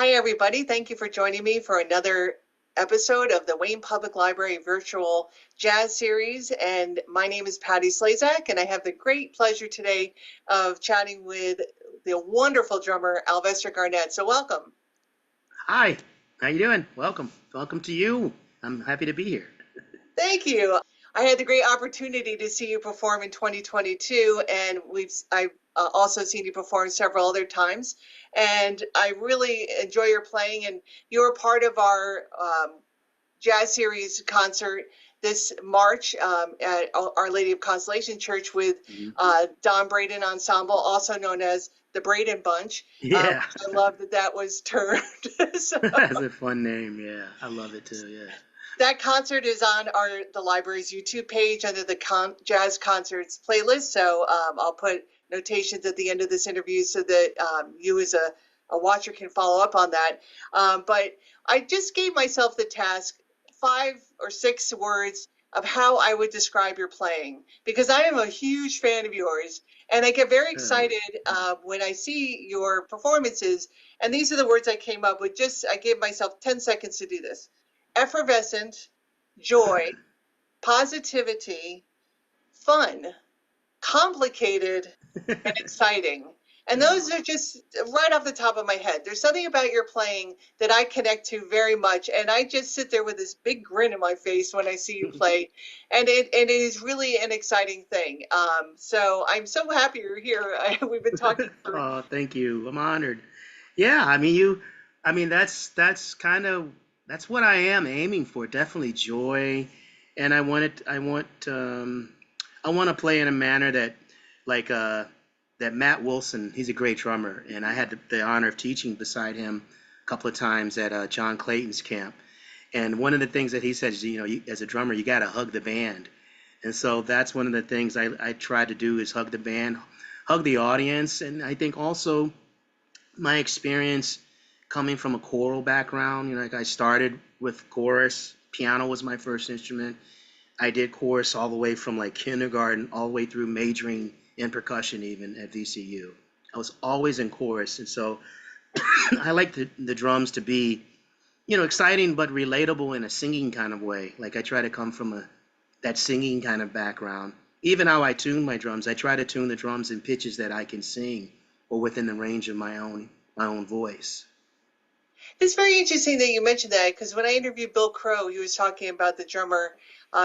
Hi, everybody. Thank you for joining me for another episode of the Wayne Public Library Virtual Jazz Series. And my name is Patty Slezak, and I have the great pleasure today of chatting with the wonderful drummer, Alvester Garnett. So welcome. Hi, how you doing? Welcome. Welcome to you. I'm happy to be here. Thank you. I had the great opportunity to see you perform in 2022, and I've also seen you perform several other times. And I really enjoy your playing, and you were part of our jazz series concert this March at Our Lady of Consolation Church with Don Braden Ensemble, also known as the Braden Bunch. Yeah, I love that was termed. So that's a fun name. Yeah, I love it too. Yeah. that concert is on the library's YouTube page under the jazz concerts playlist. So I'll put notations at the end of this interview so that you as a watcher can follow up on that. But I just gave myself the task, 5 or 6 words of how I would describe your playing, because I am a huge fan of yours. And I get very excited when I see your performances. And these are the words I came up with. I gave myself 10 seconds to do this: effervescent, joy, positivity, fun, complicated, and exciting. And those are just right off the top of my head. There's something about your playing that I connect to very much. And I just sit there with this big grin in my face when I see you play. And it is really an exciting thing. So I'm so happy you're here. We've been talking for. Oh, thank you. I'm honored. Yeah, that's what I am aiming for. Definitely joy, and I want to play in a manner that, like, that Matt Wilson. He's a great drummer, and I had the honor of teaching beside him a couple of times at John Clayton's camp. And one of the things that he said is, as a drummer, you got to hug the band. And so that's one of the things I try to do is hug the band, hug the audience, and I think also my experience coming from a choral background, like I started with chorus. Piano was my first instrument. I did chorus all the way from like kindergarten all the way through majoring in percussion even at VCU. I was always in chorus, and so I like the drums to be, exciting but relatable in a singing kind of way. Like I try to come from that singing kind of background. Even how I tune my drums, I try to tune the drums in pitches that I can sing or within the range of my own voice. It's very interesting that you mentioned that, because when I interviewed Bill Crow, he was talking about the drummer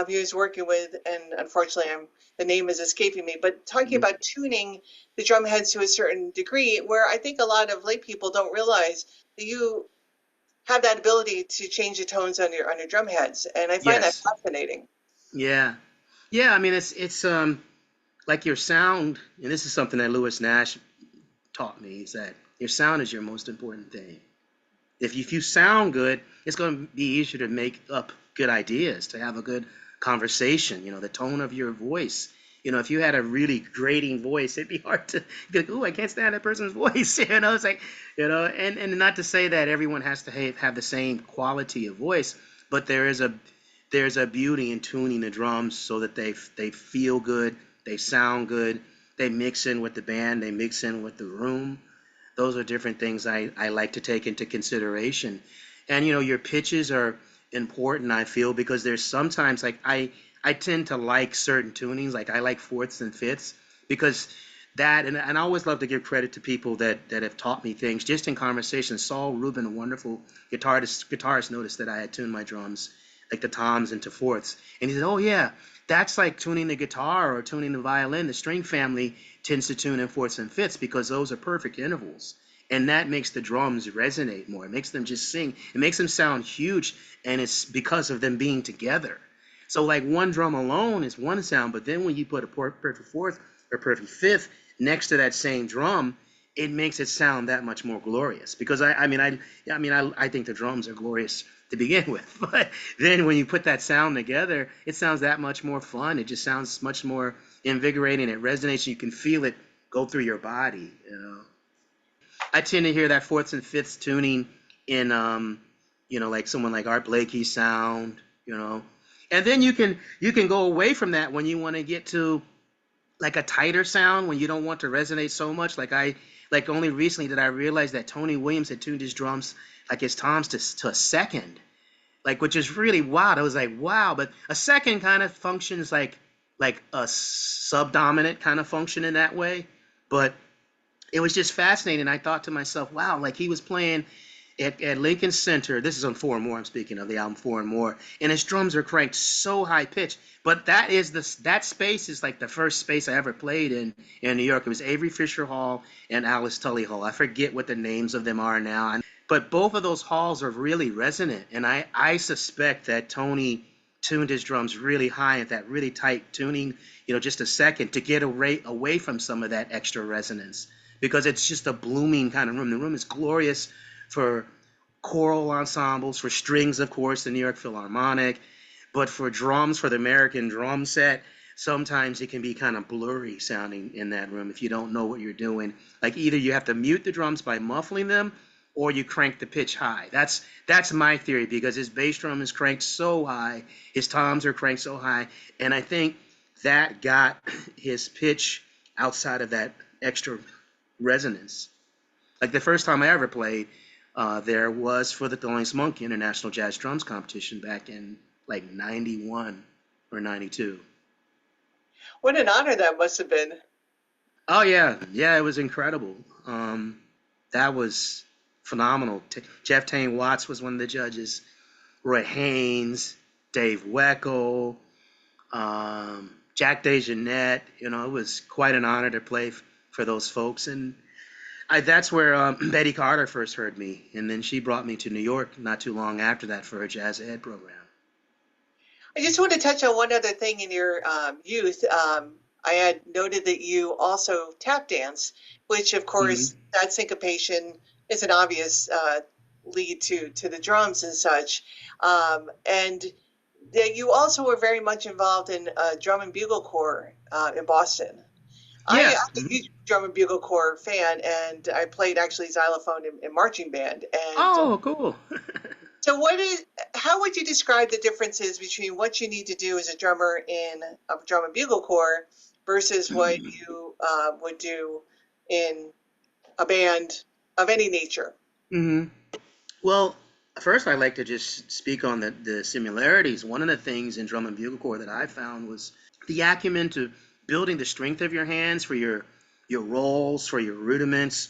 he was working with, and unfortunately, the name is escaping me, but talking Mhm. about tuning the drum heads to a certain degree, where I think a lot of lay people don't realize that you have that ability to change the tones on your drum heads, and I find that Yes. fascinating. Yeah. Yeah. I mean, it's like your sound, and this is something that Lewis Nash taught me, is that your sound is your most important thing. If you sound good, it's going to be easier to make up good ideas, to have a good conversation. The tone of your voice. If you had a really grating voice, it'd be hard to be like, "Ooh, I can't stand that person's voice." It's like, and not to say that everyone has to have the same quality of voice, but there's a beauty in tuning the drums so that they feel good, they sound good, they mix in with the band, they mix in with the room. Those are different things I like to take into consideration. And your pitches are important, I feel, because there's sometimes like I tend to like certain tunings, like I like fourths and fifths, because and I always love to give credit to people that have taught me things just in conversation. Saul Rubin, a wonderful guitarist noticed that I had tuned my drums like the toms into fourths. And he said, "Oh yeah, that's like tuning the guitar or tuning the violin. The string family tends to tune in fourths and fifths because those are perfect intervals. And that makes the drums resonate more. It makes them just sing. It makes them sound huge, and it's because of them being together. So like one drum alone is one sound, but then when you put a perfect fourth or perfect fifth next to that same drum, it makes it sound that much more glorious. Because I think the drums are glorious to begin with, but then when you put that sound together, it sounds that much more fun. It just sounds much more invigorating. It resonates. You can feel it go through your body. I tend to hear that fourths and fifths tuning in, like someone like Art Blakey's sound. And then you can go away from that when you want to get to like a tighter sound when you don't want to resonate so much. Like only recently did I realize that Tony Williams had tuned his drums, like his toms to a second, like, which is really wild. I was like, wow, but a second kind of functions like a subdominant kind of function in that way. But it was just fascinating. I thought to myself, wow, like he was playing at Lincoln Center. This is on Four and More. I'm speaking of the album Four and More, and his drums are cranked so high pitched. But that space is like the first space I ever played in New York. It was Avery Fisher Hall and Alice Tully Hall. I forget what the names of them are now, but both of those halls are really resonant, and I suspect that Tony tuned his drums really high at that really tight tuning, just a second to get away from some of that extra resonance, because it's just a blooming kind of room. The room is glorious for choral ensembles, for strings, of course, the New York Philharmonic, but for drums, for the American drum set, sometimes it can be kind of blurry sounding in that room if you don't know what you're doing. Like either you have to mute the drums by muffling them, or you crank the pitch high. That's my theory, because his bass drum is cranked so high, his toms are cranked so high, and I think that got his pitch outside of that extra resonance. Like the first time I ever played there was for the Thelonious Monk International Jazz Drums Competition back in like 91 or 92. What an honor that must have been. Oh yeah, it was incredible. That was phenomenal. Jeff Tane Watts was one of the judges. Roy Haynes, Dave Weckl, Jack DeJohnette. It was quite an honor to play for those folks, and that's where Betty Carter first heard me, and then she brought me to New York not too long after that for her Jazz Ed program. I just want to touch on one other thing in your youth. I had noted that you also tap dance, which of course that syncopation is an obvious lead to the drums and such. And that you also were very much involved in drum and bugle corps in Boston. Yeah. I'm a huge drum and bugle corps fan, and I played actually xylophone in marching band. And Oh, cool. so how would you describe the differences between what you need to do as a drummer in a drum and bugle corps versus what you would do in a band of any nature? Well, first I'd like to just speak on the similarities. One of the things in drum and bugle corps that I found was the acumen to building the strength of your hands for your rolls, for your rudiments.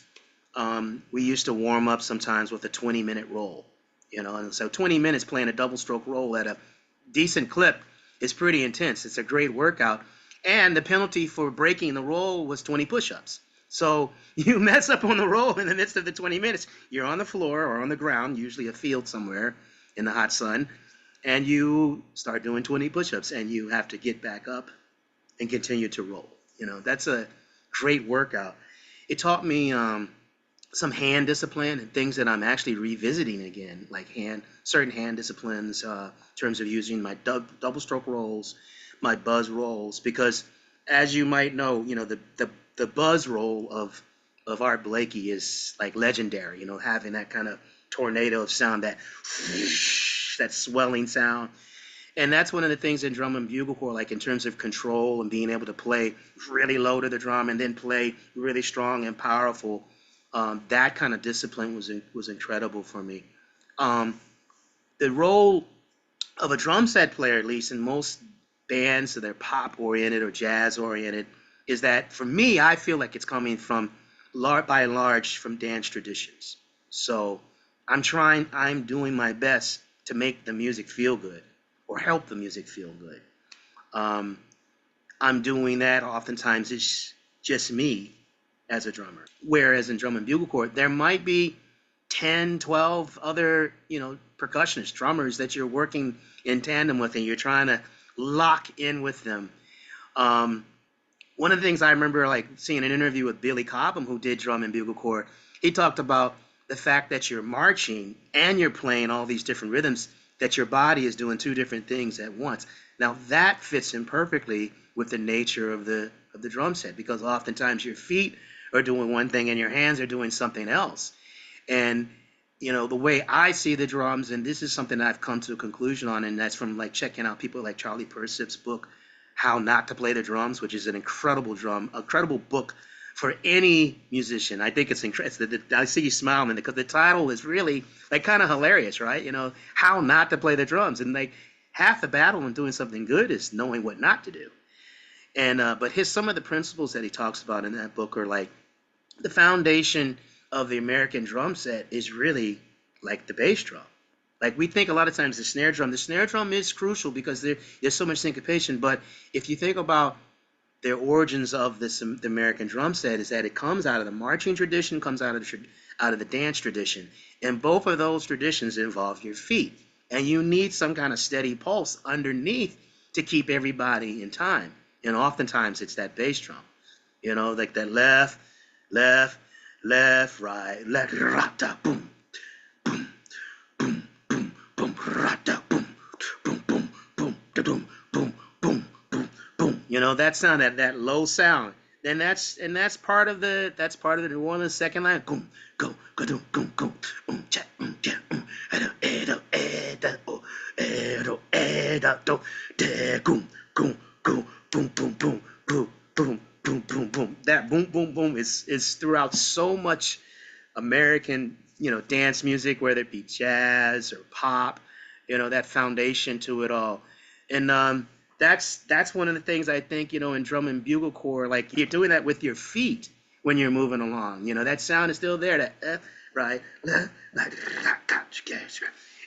We used to warm up sometimes with a 20-minute roll, and so 20 minutes playing a double stroke roll at a decent clip is pretty intense. It's a great workout. And the penalty for breaking the roll was 20 push-ups. So you mess up on the roll in the midst of the 20 minutes, you're on the floor or on the ground, usually a field somewhere in the hot sun, and you start doing 20 push-ups, and you have to get back up and continue to roll. That's a great workout. It taught me some hand discipline and things that I'm actually revisiting again, like certain hand disciplines in terms of using my double stroke rolls, my buzz rolls, because as you might know, the buzz roll of Art Blakey is like legendary, having that kind of tornado of sound, that swelling sound. And that's one of the things in drum and bugle corps, like in terms of control and being able to play really low to the drum and then play really strong and powerful. That kind of discipline was incredible for me. The role of a drum set player, at least in most bands that are pop oriented or jazz oriented, is that for me, I feel like it's coming from by and large from dance traditions. So I'm doing my best to make the music feel good or help the music feel good. I'm doing that oftentimes it's just me as a drummer. Whereas in drum and bugle corps, there might be 10, 12 other, percussionists, drummers that you're working in tandem with, and you're trying to lock in with them. One of the things I remember, like seeing an interview with Billy Cobham, who did drum and bugle corps, he talked about the fact that you're marching and you're playing all these different rhythms, that your body is doing two different things at once. Now that fits in perfectly with the nature of the drum set, because oftentimes your feet are doing one thing and your hands are doing something else. And the way I see the drums, and this is something I've come to a conclusion on, and that's from like checking out people like Charlie Persip's book, How Not to Play the Drums, which is an incredible book for any musician. I think it's incredible. I see you smiling because the title is really like kind of hilarious, right? You know, how not to play the drums, and like half the battle in doing something good is knowing what not to do. And but some of the principles that he talks about in that book are like the foundation of the American drum set is really like the bass drum. Like we think a lot of times the snare drum is crucial because there's so much syncopation. But if you think about the origins of the American drum set, is that it comes out of the marching tradition, comes out of the dance tradition, and both of those traditions involve your feet, and you need some kind of steady pulse underneath to keep everybody in time. And oftentimes it's that bass drum, you know, like that left, left, left, right, left, rata, boom, boom, boom, boom, boom, rata, boom, boom, boom, boom, da, boom, boom, boom, boom, boom. You know that sound, that low sound. Then that's part of the New Orleans second line. Boom, go, go, do, go, go, cha, cha, edo, edo, edo, edo, edo, do, de, boom, boom, boom, boom, boom, boom, boom, boom, boom, boom, boom. That boom, boom, boom is throughout so much American, you know, dance music, whether it be jazz or pop, you know, that foundation to it all. And that's one of the things I think, you know, in drum and bugle corps, like you're doing that with your feet when you're moving along. You know, that sound is still there, that right?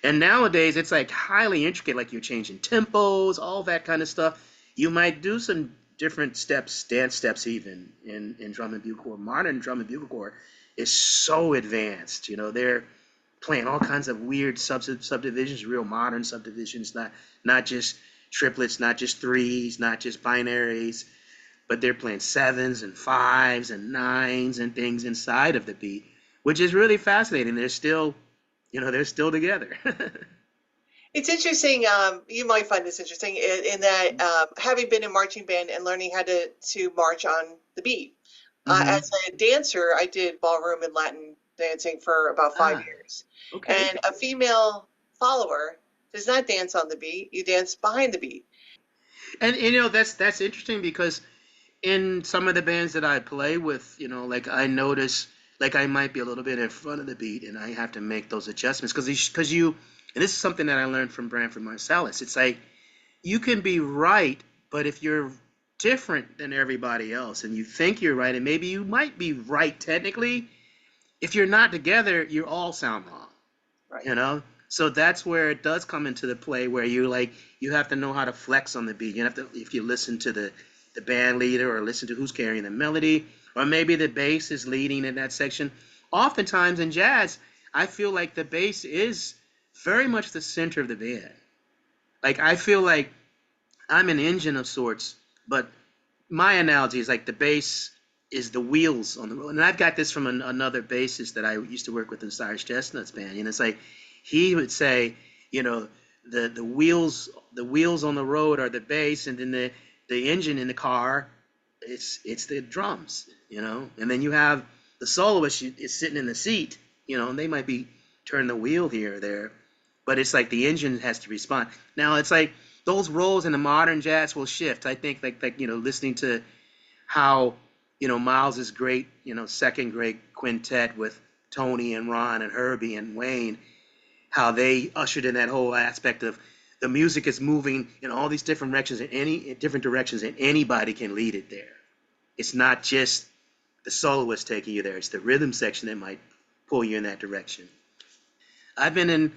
And nowadays it's like highly intricate, like you're changing tempos, all that kind of stuff. You might do some different steps, dance steps even in drum and bugle corps. Modern drum and bugle corps is so advanced. You know, they're playing all kinds of weird subdivisions, real modern subdivisions, not just triplets, not just threes, not just binaries, but they're playing sevens and fives and nines and things inside of the beat, which is really fascinating. They're still, you know, they're still together. It's interesting. You might find this interesting in that having been in marching band and learning how to march on the beat. Mm-hmm. As a dancer, I did ballroom and Latin dancing for about 5 years. Okay. And a female follower does not dance on the beat. You dance behind the beat. And you know that's interesting because in some of the bands that I play with, you know, like I notice like I might be a little bit in front of the beat and I have to make those adjustments because you and this is something that I learned from Branford Marsalis. It's like you can be right, but if you're different than everybody else and you think you're right and maybe you might be right technically, if you're not together, you all sound wrong. Right. You know, so that's where it does come into the play where you have to know how to flex on the beat. You have to, if you listen to the band leader or listen to who's carrying the melody, or maybe the bass is leading in that section. Oftentimes in jazz, I feel like the bass is very much the center of the band. Like I feel like I'm an engine of sorts, but my analogy is like the bass is the wheels on the road. And I've got this from another bassist that I used to work with in Cyrus Chestnut's band. And it's like he would say, you know, the wheels on the road are the bass, and then the engine in the car, it's the drums, you know. And then you have the soloist is sitting in the seat, you know, and they might be turning the wheel here or there, but it's like the engine has to respond. Now it's like those roles in the modern jazz will shift. I think like you know, listening to how, you know, Miles's great, you know, second great quintet with Tony and Ron and Herbie and Wayne, how they ushered in that whole aspect of the music is moving in all these different directions and anybody can lead it there. It's not just the soloist taking you there. It's the rhythm section that might pull you in that direction. I've been in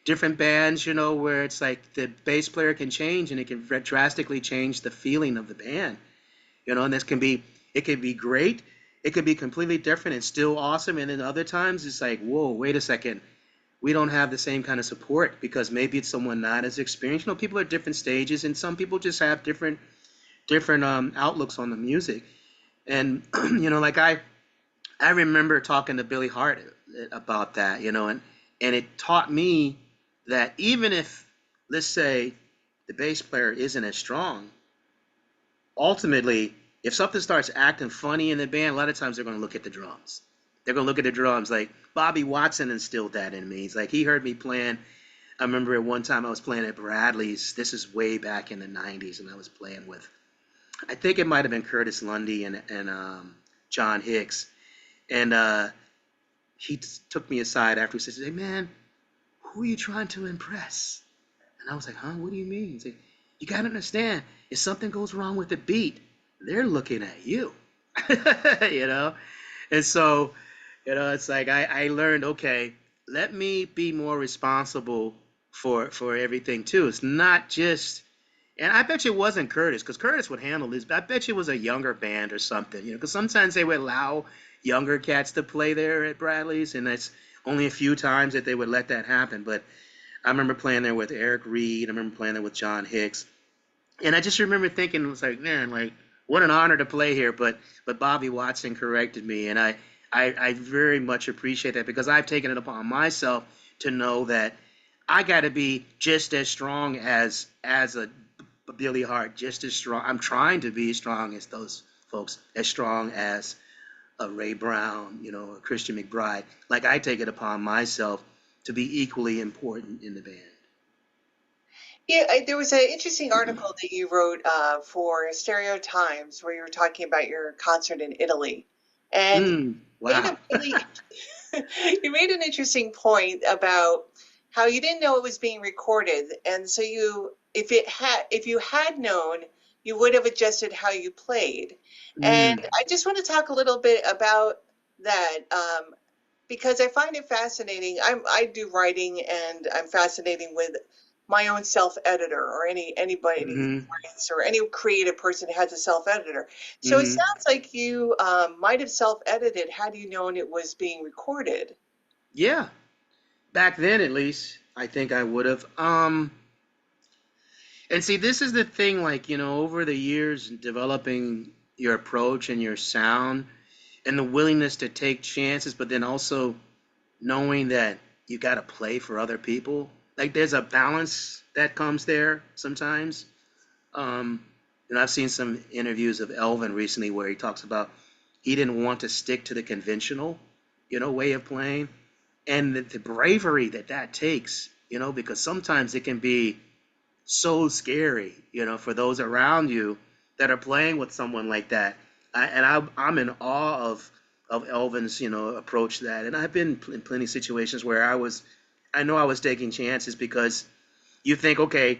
different bands, you know, where it's like the bass player can change and it can drastically change the feeling of the band. You know, and it can be great. It could be completely different and still awesome. And then other times it's like, whoa, wait a second. We don't have the same kind of support because maybe it's someone not as experienced. You know, people are at different stages and some people just have different outlooks on the music. And, you know, like I remember talking to Billy Hart about that, you know, and it taught me that even if, let's say, the bass player isn't as strong, ultimately, if something starts acting funny in the band, a lot of times they're going to look at the drums. They're going to look at the drums. Like Bobby Watson instilled that in me. He's like, he heard me playing. I remember at one time I was playing at Bradley's. This is way back in the 90s, and I was playing with I think it might have been Curtis Lundy and John Hicks. And he took me aside after he said, "Hey man, who are you trying to impress?" And I was like, "Huh? What do you mean?" He's like, "You gotta understand, if something goes wrong with the beat, they're looking at you." you know? And so, it's like I learned, okay, let me be more responsible for everything too. It's not just, and I bet you it wasn't Curtis, because Curtis would handle this. But I bet you it was a younger band or something, because sometimes they would allow younger cats to play there at Bradley's, and that's only a few times that they would let that happen. But I remember playing there with Eric Reed. I remember playing there with John Hicks. And I just remember thinking, it was like, man, like, what an honor to play here. But Bobby Watson corrected me, and I very much appreciate that, because I've taken it upon myself to know that I got to be just as strong as a Billy Hart, just as strong. I'm trying to be as strong as those folks, as strong as a Ray Brown, a Christian McBride. Like, I take it upon myself to be equally important in the band. Yeah, there was an interesting article that you wrote for Stereo Times where you were talking about your concert in Italy, and made Wow. a really you made an interesting point about how you didn't know it was being recorded, and so if you had known, you would have adjusted how you played. And I just want to talk a little bit about that because I find it fascinating. I do writing, and I'm fascinating with my own self editor, or anybody who Mm-hmm. writes, or any creative person has a self editor. So it Mm-hmm. sounds like you might have self edited had you known it was being recorded. Yeah. Back then, at least, I think I would have. And see, this is the thing, like, over the years, developing your approach and your sound and the willingness to take chances, but then also knowing that you got to play for other people. Like, there's a balance that comes there sometimes. Um, I've seen some interviews of Elvin recently where he talks about he didn't want to stick to the conventional, way of playing, and the bravery that takes, because sometimes it can be so scary, for those around you that are playing with someone like that. I'm in awe of Elvin's, approach to that. And I've been in plenty of situations where I know I was taking chances, because you think, okay,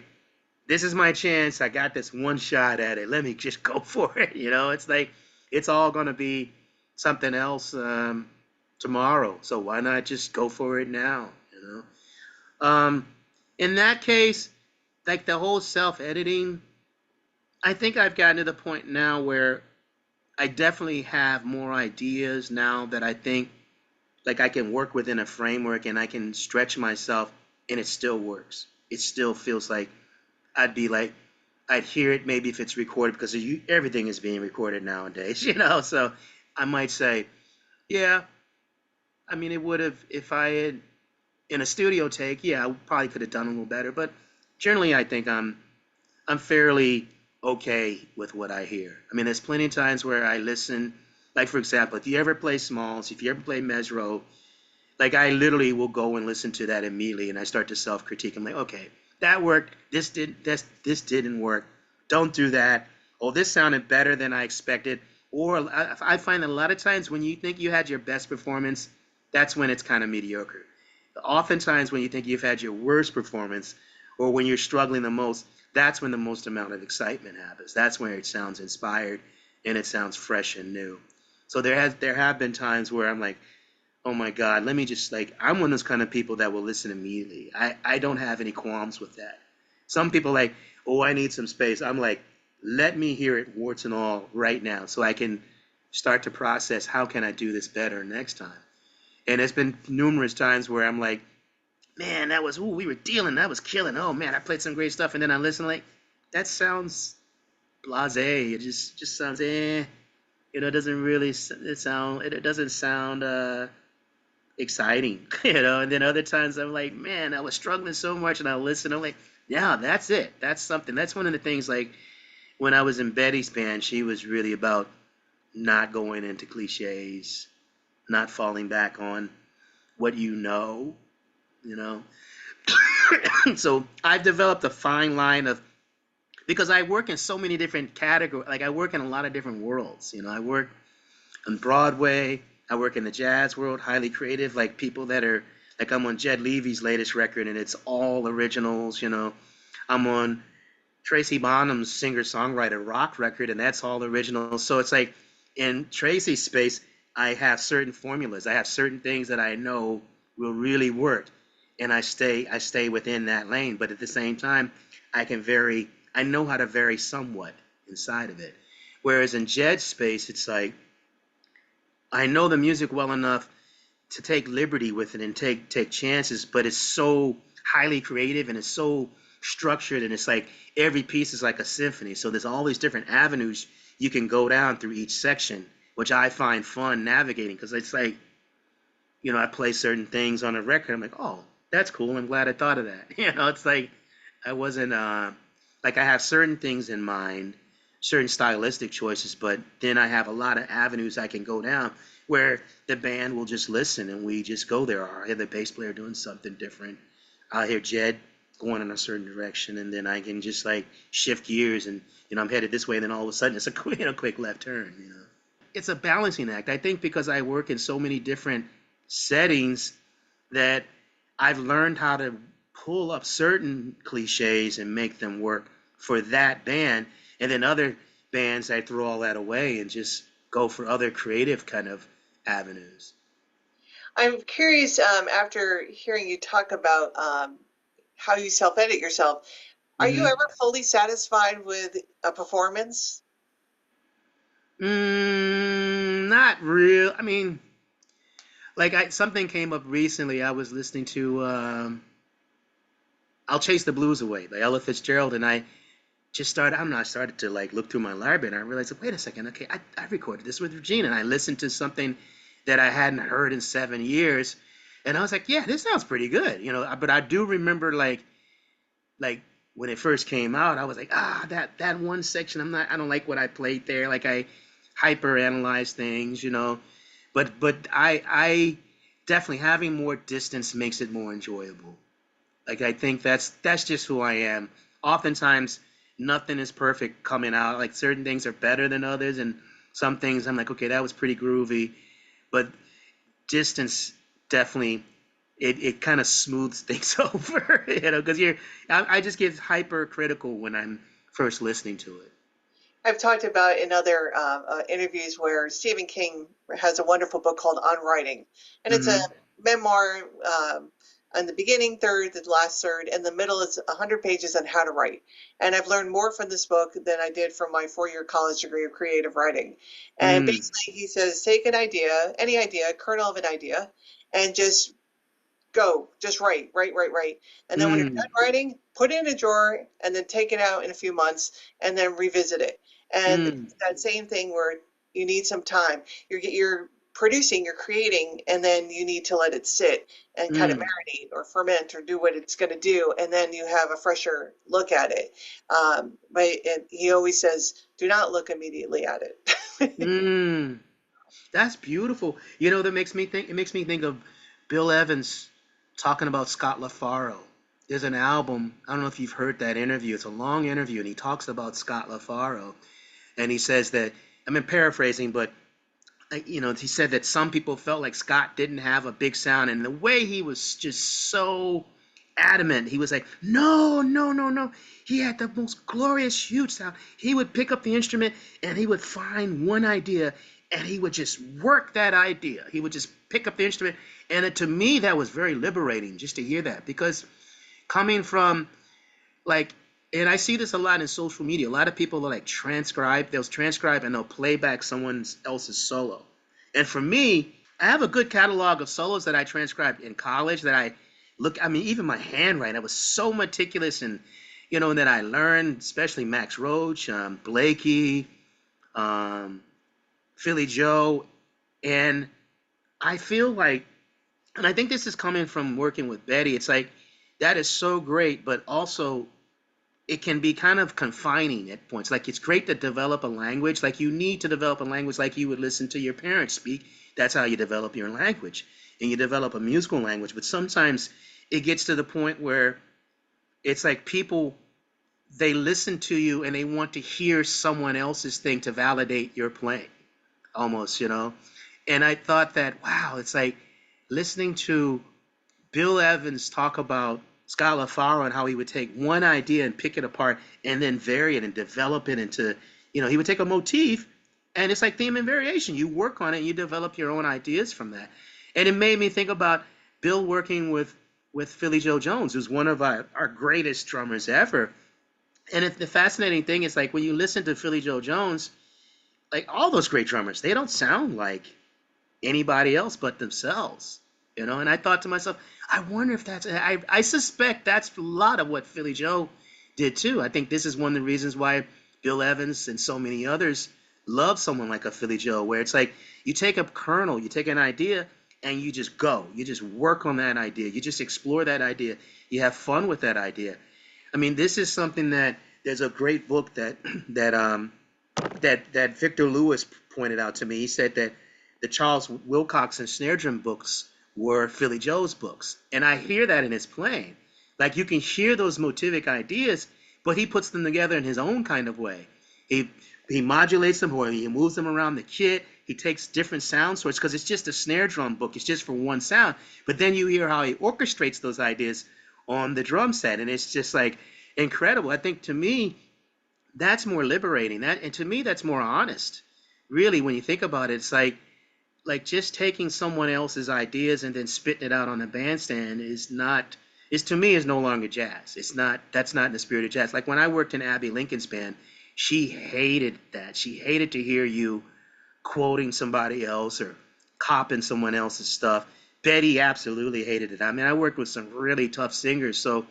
this is my chance. I got this one shot at it. Let me just go for it. It's like it's all gonna be something else tomorrow. So why not just go for it now? In that case, like the whole self-editing, I think I've gotten to the point now where I definitely have more ideas now that I think like I can work within a framework and I can stretch myself, and it still works. It still feels like I'd be like, I'd hear it maybe if it's recorded, because everything is being recorded nowadays, So I might say, yeah, I mean, it would have, if I had in a studio take, yeah, I probably could have done a little better. But generally, I think I'm fairly okay with what I hear. I mean, there's plenty of times where I listen, like for example, if you ever play Smalls, if you ever play Mesro, like I literally will go and listen to that immediately, and I start to self-critique. I'm like, okay, that worked. This didn't work. Don't do that. Oh, this sounded better than I expected. Or I find that a lot of times when you think you had your best performance, that's when it's kind of mediocre. Oftentimes when you think you've had your worst performance, or when you're struggling the most, that's when the most amount of excitement happens. That's where it sounds inspired and it sounds fresh and new. So there have been times where I'm like, oh my God, let me just like, I'm one of those kind of people that will listen immediately. I don't have any qualms with that. Some people like, oh, I need some space. I'm like, let me hear it warts and all right now, so I can start to process how can I do this better next time. And it's been numerous times where I'm like, man, that was, ooh, we were dealing, that was killing. Oh man, I played some great stuff. And then I listen like, that sounds blasé. It just sounds, it doesn't really it doesn't sound exciting, And then other times I'm like, man, I was struggling so much, and I listen. I'm like, yeah, that's it. That's something. That's one of the things. Like when I was in Betty's band, she was really about not going into cliches, not falling back on what you know. So I've developed a fine line of because I work in so many different categories. Like I work in a lot of different worlds. You know, I work on Broadway. I work in the jazz world, highly creative, like people that are like I'm on Jed Levy's latest record, and it's all originals. You know, I'm on Tracy Bonham's singer-songwriter rock record, and that's all original. So it's like in Tracy's space, I have certain formulas. I have certain things that I know will really work, and I stay within that lane. But at the same time, I can vary. I know how to vary somewhat inside of it. Whereas in Jed's space, it's like I know the music well enough to take liberty with it and take chances, but it's so highly creative and it's so structured, and it's like every piece is like a symphony. So there's all these different avenues you can go down through each section, which I find fun navigating because it's like, you know, I play certain things on a record. I'm like, oh, that's cool. I'm glad I thought of that. You know, it's like I wasn't like I have certain things in mind, certain stylistic choices, but then I have a lot of avenues I can go down where the band will just listen and we just go there. Or I hear the bass player doing something different. I'll hear Jed going in a certain direction, and then I can just like shift gears, and you know I'm headed this way, and then all of a sudden it's a quick, quick left turn. You know, it's a balancing act. I think because I work in so many different settings that I've learned how to pull up certain cliches and make them work for that band, and then other bands I throw all that away and just go for other creative kind of avenues. I'm curious, after hearing you talk about how you self-edit yourself, are you Mm-hmm. ever fully satisfied with a performance? Not real. I mean, like something came up recently. I was listening to "I'll Chase the Blues Away" by Ella Fitzgerald, and I just started. I don't know. I started to like look through my library, and I realized, wait a second. Okay, I recorded this with Regina, and I listened to something that I hadn't heard in 7 years, and I was like, yeah, this sounds pretty good, you know. But I do remember like when it first came out, I was like, that one section, I don't like what I played there. Like I hyper analyze things, you know. But I definitely having more distance makes it more enjoyable. Like I think that's just who I am. Oftentimes, nothing is perfect coming out. Like certain things are better than others, and some things I'm like, okay, that was pretty groovy. But distance definitely it kind of smooths things over, you know, because I just get hypercritical when I'm first listening to it. I've talked about in other interviews where Stephen King has a wonderful book called On Writing, and it's a Mm-hmm. memoir. On the beginning third, the last third, and the middle is 100 pages on how to write. And I've learned more from this book than I did from my 4-year college degree of creative writing. And Mm, basically, he says, take an idea, any idea, kernel of an idea, and just go, just write, write, write, write. And then when you're mm, done writing, put it in a drawer and then take it out in a few months and then revisit it. And mm, that same thing where you need some time. You're producing, you're creating, and then you need to let it sit and kind of mm, marinate or ferment or do what it's going to do, and then you have a fresher look at it. But he always says, do not look immediately at it. mm. That's beautiful. You know, that makes me think. It makes me think of Bill Evans talking about Scott LaFaro. There's an album. I don't know if you've heard that interview. It's a long interview, and he talks about Scott LaFaro, and he says that. I'm paraphrasing, but you know, he said that some people felt like Scott didn't have a big sound, and the way he was just so adamant, he was like, no, no, no, no. He had the most glorious, huge sound. He would pick up the instrument and he would find one idea and he would just work that idea. He would just pick up the instrument. And to me, that was very liberating just to hear that, because coming from like, and I see this a lot in social media. A lot of people are like they'll transcribe and they'll play back someone else's solo. And for me, I have a good catalog of solos that I transcribed in college that I mean, even my handwriting, I was so meticulous, and, you know, and then I learned, especially Max Roach, Blakey, um, Philly Joe, and I feel like, and I think this is coming from working with Betty, it's like, that is so great, but also it can be kind of confining at points. Like it's great to develop a language. Like you need to develop a language like you would listen to your parents speak. That's how you develop your language. And you develop a musical language. But sometimes it gets to the point where it's like people they listen to you and they want to hear someone else's thing to validate your playing, almost, you know. And I thought that, wow, it's like listening to Bill Evans talk about Scott LaFaro and how he would take one idea and pick it apart and then vary it and develop it into, he would take a motif and it's like theme and variation. You work on it and you develop your own ideas from that. And it made me think about Bill working with Philly Joe Jones, who's one of our greatest drummers ever. And the fascinating thing is, like, when you listen to Philly Joe Jones, like all those great drummers, they don't sound like anybody else but themselves, And I thought to myself, I wonder if I suspect that's a lot of what Philly Joe did too. I think this is one of the reasons why Bill Evans and so many others love someone like a Philly Joe, where it's like you take a kernel, you take an idea, and you just go. You just work on that idea. You just explore that idea. You have fun with that idea. I mean, this is something that there's a great book that Victor Lewis pointed out to me. He said that the Charles Wilcox and snare drum books were Philly Joe's books, and I hear that in his playing. Like, you can hear those motivic ideas, but he puts them together in his own kind of way. He modulates them, or he moves them around the kit. He takes different sound sorts because it's just a snare drum book. It's just for one sound. But then you hear how he orchestrates those ideas on the drum set, and it's just like incredible. I think, to me, that's more liberating. And to me, that's more honest. Really, when you think about it, it's like just taking someone else's ideas and then spitting it out on a bandstand is to me is no longer jazz. That's not in the spirit of jazz. Like when I worked in Abby Lincoln's band, she hated that. She hated to hear you quoting somebody else or copying someone else's stuff. Betty absolutely hated it. I mean, I worked with some really tough singers, so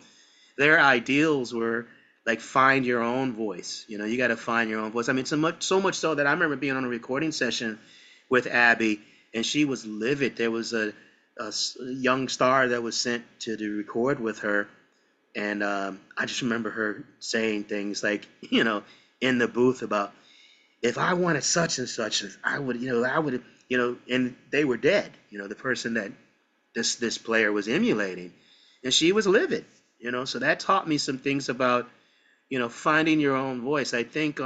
their ideals were like, find your own voice. You got to find your own voice. I mean, so much so that I remember being on a recording session with Abby, and she was livid. There was a young star that was sent to record with her, and I just remember her saying things like, in the booth about, if I wanted such and such, I would, and they were dead. The person that this player was emulating, and she was livid. So that taught me some things about, finding your own voice. I think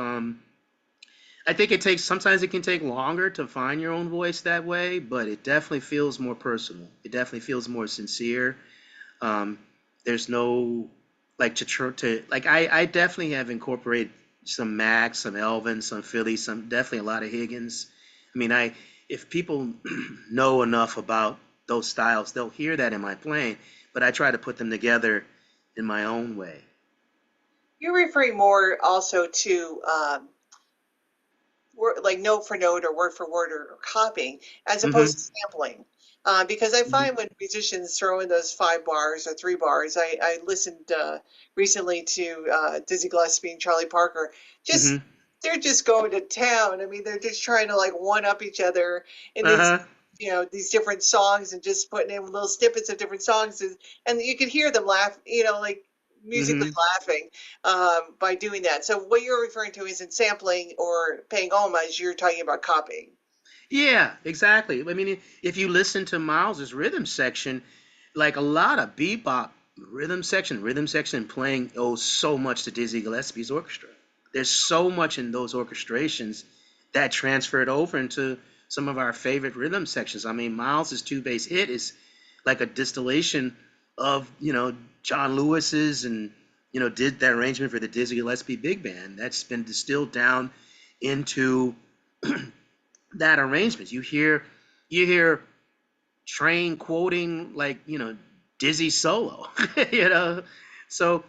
sometimes it can take longer to find your own voice that way, but it definitely feels more personal. It definitely feels more sincere. Um, there's no, like, I definitely have incorporated some Max, some Elvin, some Philly, definitely a lot of Higgins. I mean, if people know enough about those styles, they'll hear that in my playing, but I try to put them together in my own way. You're referring more also to like note for note or word for word or copying as Mm-hmm. opposed to sampling. Because I Mm-hmm. find when musicians throw in those 5 bars or 3 bars, I listened recently to Dizzy Gillespie and Charlie Parker. Just Mm-hmm. they're just going to town. I mean, they're just trying to like one up each other in these Uh-huh. these different songs and just putting in little snippets of different songs, and you could hear them laugh, like musically Mm-hmm. laughing by doing that. So what you're referring to isn't sampling or paying homage. You're talking about copying. Yeah, exactly. I mean, if you listen to Miles's rhythm section, like a lot of bebop rhythm section playing owes so much to Dizzy Gillespie's orchestra. There's so much in those orchestrations that transferred over into some of our favorite rhythm sections. I mean, Miles's two bass hit is like a distillation of, John Lewis's, and, did that arrangement for the Dizzy Gillespie big band. That's been distilled down into that arrangement. You hear Train quoting, like, Dizzy solo, you know. So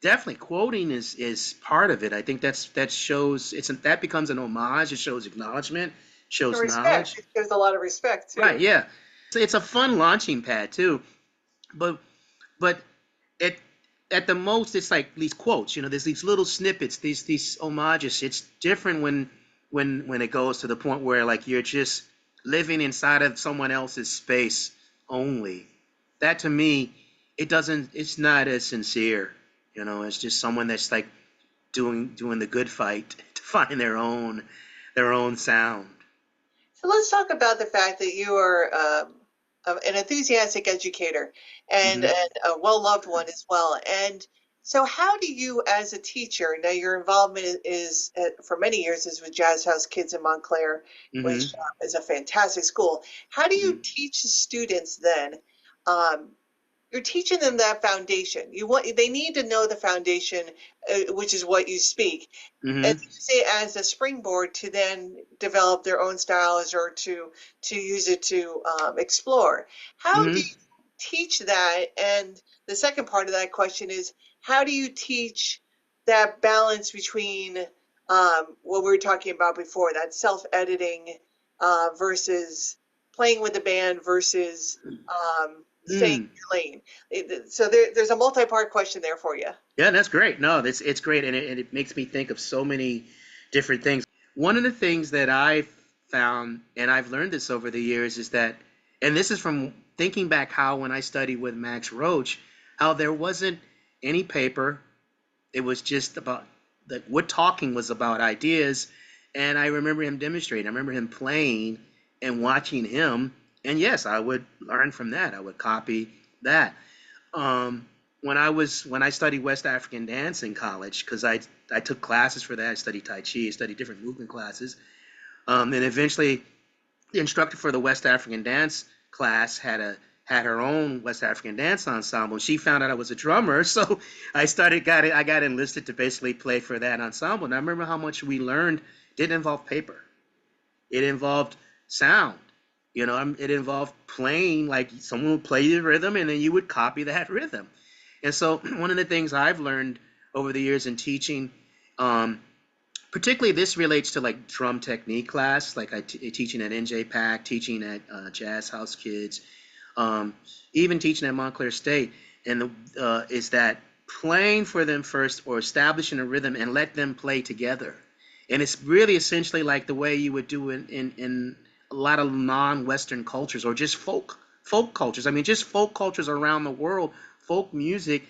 definitely quoting is part of it. I think that shows that becomes an homage. It shows acknowledgement, And shows respect. knowledge. It shows a lot of respect Right, too. yeah. So it's a fun launching pad too. But but it at the most it's like these quotes, there's these little snippets, these homages. It's different when it goes to the point where, like, you're just living inside of someone else's space only. That, to me, it's not as sincere. It's just someone that's like doing the good fight to find their own sound. So let's talk about the fact that you are an enthusiastic educator and Hmm. a well-loved one as well. And So how do you, as a teacher, now your involvement is for many years is with Jazz House Kids in Montclair, which Mm-hmm. is a fantastic school. How do you Mm-hmm. teach the students then? Um, you're teaching them that foundation. They need to know the foundation, which is what you speak, and Mm-hmm. use it as a springboard to then develop their own styles or to use it to explore. How do Mm-hmm. you teach that? And the second part of that question is, how do you teach that balance between what we were talking about before, that self-editing versus playing with the band versus staying Mm. in your lane? So there's a multi-part question there for you. Yeah, that's great. No, it's great, and it makes me think of so many different things. One of the things that I've found, and I've learned this over the years, is that, and this is from thinking back how when I studied with Max Roach, how there wasn't any paper. It was just about what talking was about ideas, and I remember him demonstrating. I remember him playing and watching him, and yes, I would learn from that. I would copy that. Um, when I studied West African dance in college, because I took classes for that. I studied Tai Chi, I studied different movement classes, and eventually the instructor for the West African dance class had her own West African dance ensemble. She found out I was a drummer, so I got enlisted to basically play for that ensemble. And I remember how much we learned. Didn't involve paper. It involved sound. It involved playing, like someone would play the rhythm and then you would copy that rhythm. And so one of the things I've learned over the years in teaching, um, particularly this relates to like drum technique class, like teaching at NJ teaching at Jazz House Kids, um, even teaching at Montclair State, and is that playing for them first or establishing a rhythm and let them play together. And it's really essentially like the way you would do in a lot of non-Western cultures or just folk cultures. I mean, just folk cultures around the world, folk music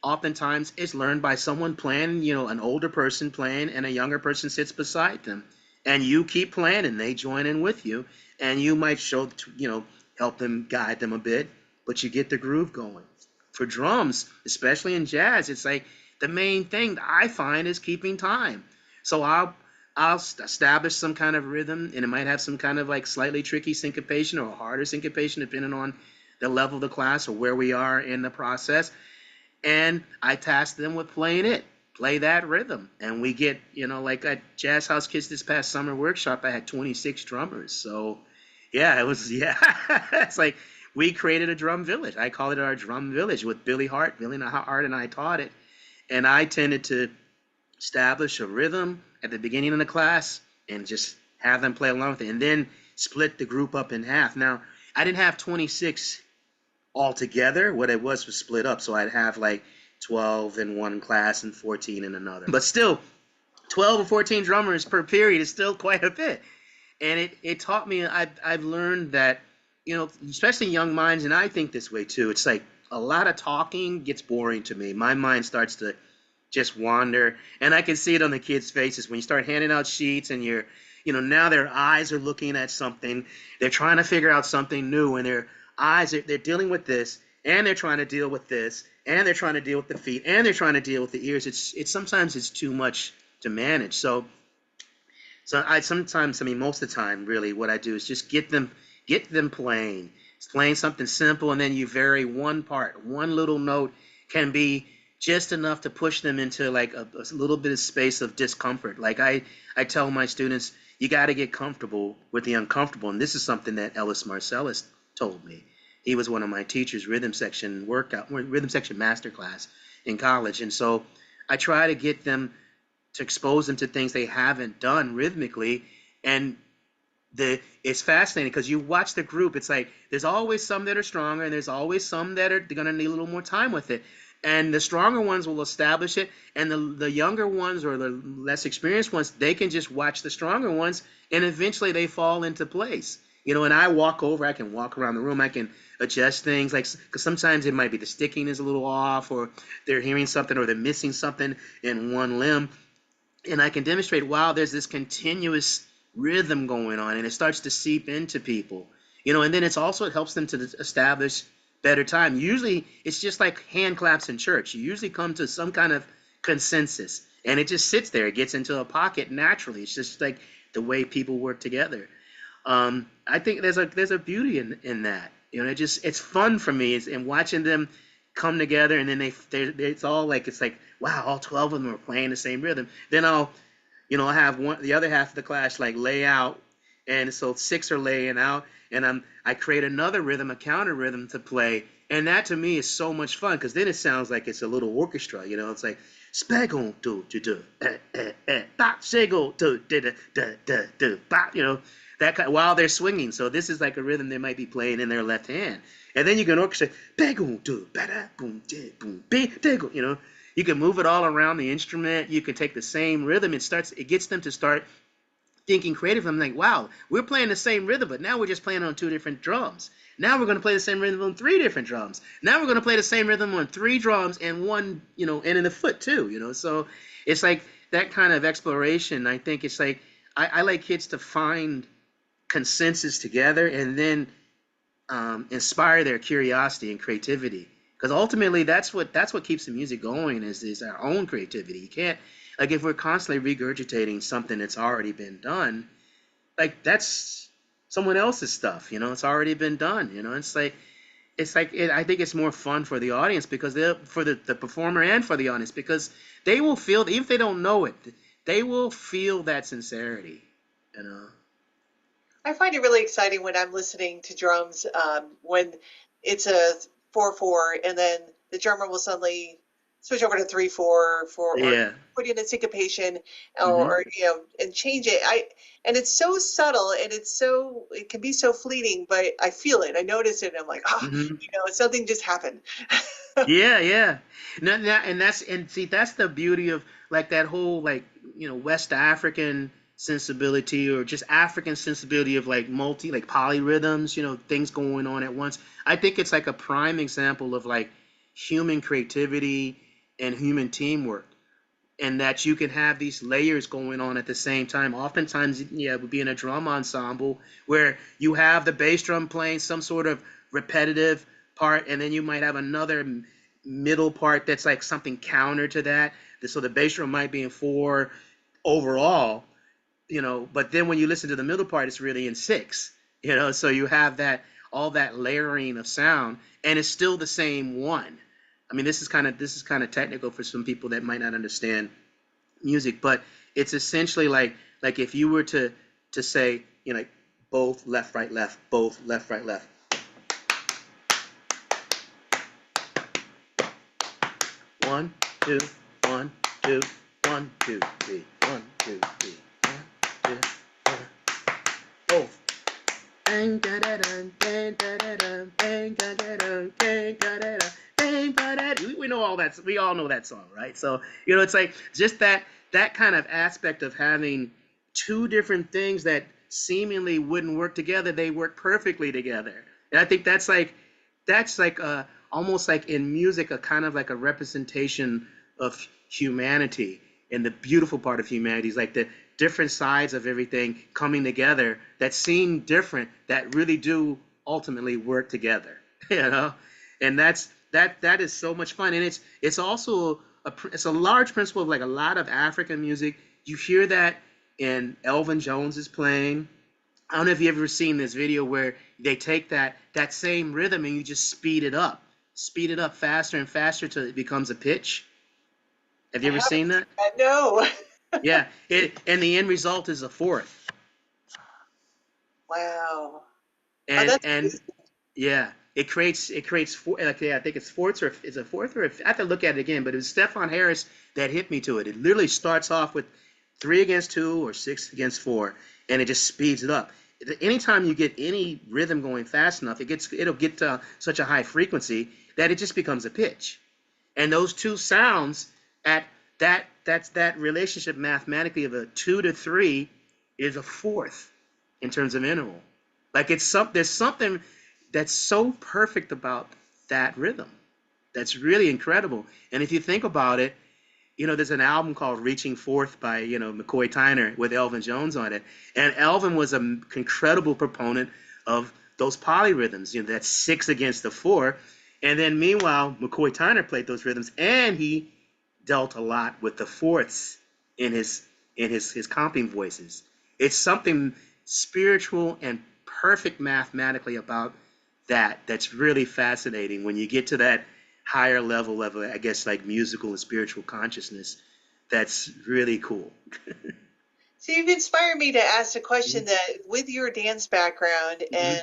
oftentimes is learned by someone playing, an older person playing and a younger person sits beside them. And you keep playing and they join in with you. And you might help them, guide them a bit, but you get the groove going. For drums, especially in jazz, it's like the main thing I find is keeping time. So I'll establish some kind of rhythm, and it might have some kind of like slightly tricky syncopation or a harder syncopation, depending on the level of the class or where we are in the process. And I task them with playing it, play that rhythm, and we get, like at Jazz House Kids this past summer workshop, I had 26 drummers. So yeah, it was yeah, it's like we created a drum village. I call it our drum village with Billy Hart. Billy Hart and I taught it, and I tended to establish a rhythm at the beginning of the class and just have them play along with it, and then split the group up in half. Now, I didn't have 26 altogether. What it was split up, so I'd have like 12 in one class and 14 in another. But still, 12 or 14 drummers per period is still quite a bit. And it taught me, I've learned that, especially young minds, and I think this way too, it's like a lot of talking gets boring to me. My mind starts to just wander, and I can see it on the kids' faces when you start handing out sheets and now their eyes are looking at something, they're trying to figure out something new, and their eyes, they're dealing with this, and they're trying to deal with this, and they're trying to deal with the feet, and they're trying to deal with the ears. It's sometimes it's too much to manage. So I mean, most of the time, really, what I do is just get them playing. It's playing something simple, and then you vary one part. One little note can be just enough to push them into like a little bit of space of discomfort. Like I tell my students, you got to get comfortable with the uncomfortable. And this is something that Ellis Marcellus told me. He was one of my teachers, rhythm section masterclass in college. And so I try to get them to expose them to things they haven't done rhythmically. And it's fascinating because you watch the group, it's like there's always some that are stronger and there's always some that are going to need a little more time with it. And the stronger ones will establish it, and the younger ones or the less experienced ones, they can just watch the stronger ones, and eventually they fall into place. And I can walk around the room, I can adjust things, like, because sometimes it might be the sticking is a little off, or they're hearing something, or they're missing something in one limb, and I can demonstrate, wow, there's this continuous rhythm going on, and it starts to seep into people. And then it helps them to establish better time. Usually it's just like hand claps in church. You usually come to some kind of consensus and it just sits there. It gets into a pocket naturally. It's just like the way people work together. I think there's a beauty in that. You know, it's fun for me. It's in watching them come together, and then it's all like, it's like, wow, all 12 of them are playing the same rhythm. Then I'll have the other half of the class like lay out, and so 6 are laying out, and I create another rhythm, a counter rhythm to play, and that to me is so much fun because then it sounds like it's a little orchestra. You know, it's like spagon do do do ba shago do da da da da ba. You know, that kind, while they're swinging. So this is like a rhythm they might be playing in their left hand, and then you can orchestrate bagon do ba da boom da boom be da. You know, you can move it all around the instrument. You can take the same rhythm. It gets them to start thinking creative. I'm like, wow, we're playing the same rhythm, but now we're just playing on 2 different drums. Now we're going to play the same rhythm on 3 different drums. Now we're going to play the same rhythm on 3 drums and 1, you know, and in the foot too, you know. So it's like that kind of exploration. I think it's like, I like kids to find consensus together and then inspire their curiosity and creativity. Because ultimately, that's what keeps the music going is our own creativity. You can't, like, if we're constantly regurgitating something that's already been done, like that's someone else's stuff. You know, it's already been done. You know, I think it's more fun for the audience because for the performer and for the audience because they will feel, even if they don't know it, they will feel that sincerity. You know. I find it really exciting when I'm listening to drums, when it's a 4/4, and then the drummer will suddenly switch over to 3/4, or Yeah. put in a syncopation, Hmm. or and change it. And it's so subtle, and it can be so fleeting, but I feel it, I notice it, and I'm like, ah, Hmm. something just happened. Yeah, yeah. And see, that's the beauty of like that whole like, you know, West African sensibility or just African sensibility of like like polyrhythms, you know, things going on at once. I think it's like a prime example of like human creativity and human teamwork, and that you can have these layers going on at the same time. Oftentimes, yeah, it would be in a drum ensemble where you have the bass drum playing some sort of repetitive part, and then you might have another middle part that's like something counter to that. So the bass drum might be in 4 overall, you know, but then when you listen to the middle part, it's really in 6, you know, so you have that all that layering of sound, and it's still the same one. I mean, this is kind of technical for some people that might not understand music, but it's essentially like if you were to say, you know, like both left right left, both left right left. 1 2 1 2 1 2 3 1 2 3 1 2 1 both. Bang da da dun, bang da da dun, bang da da dun, bang da da dun, bang da da. We know all that. We all know that song, right? So you know, it's like just that kind of aspect of having 2 different things that seemingly wouldn't work together. They work perfectly together, and I think that's like almost like in music a kind of like a representation of humanity, and the beautiful part of humanity is like the different sides of everything coming together that seem different that really do ultimately work together. You know, and that is so much fun, and it's also it's a large principle of like a lot of African music. You hear that in Elvin Jones's playing. I don't know if you've ever seen this video where they take that same rhythm and you just speed it up faster and faster till it becomes a pitch. Have I you ever haven't seen seen that? that. No. Yeah, and the end result is a fourth. Wow. Oh, And that's and amazing. yeah, it creates four. Like, yeah, I think it's fourths or is it fourth or I have to look at it again. But it was Stephon Harris that hit me to it. It literally starts off with 3 against 2 or 6 against 4, and it just speeds it up. Anytime you get any rhythm going fast enough, it'll get to such a high frequency that it just becomes a pitch. And those 2 sounds at that relationship mathematically of a 2 to 3 is a fourth in terms of interval. Like there's something that's so perfect about that rhythm. That's really incredible. And if you think about it, you know, there's an album called Reaching Forth by, you know, McCoy Tyner with Elvin Jones on it. And Elvin was an incredible proponent of those polyrhythms, that's 6 against the 4. And then meanwhile, McCoy Tyner played those rhythms, and he dealt a lot with the fourths in his comping voices. It's something spiritual and perfect mathematically about that's really fascinating when you get to that higher level of, I guess, like musical and spiritual consciousness. That's really cool. So you've inspired me to ask a question that, with your dance background and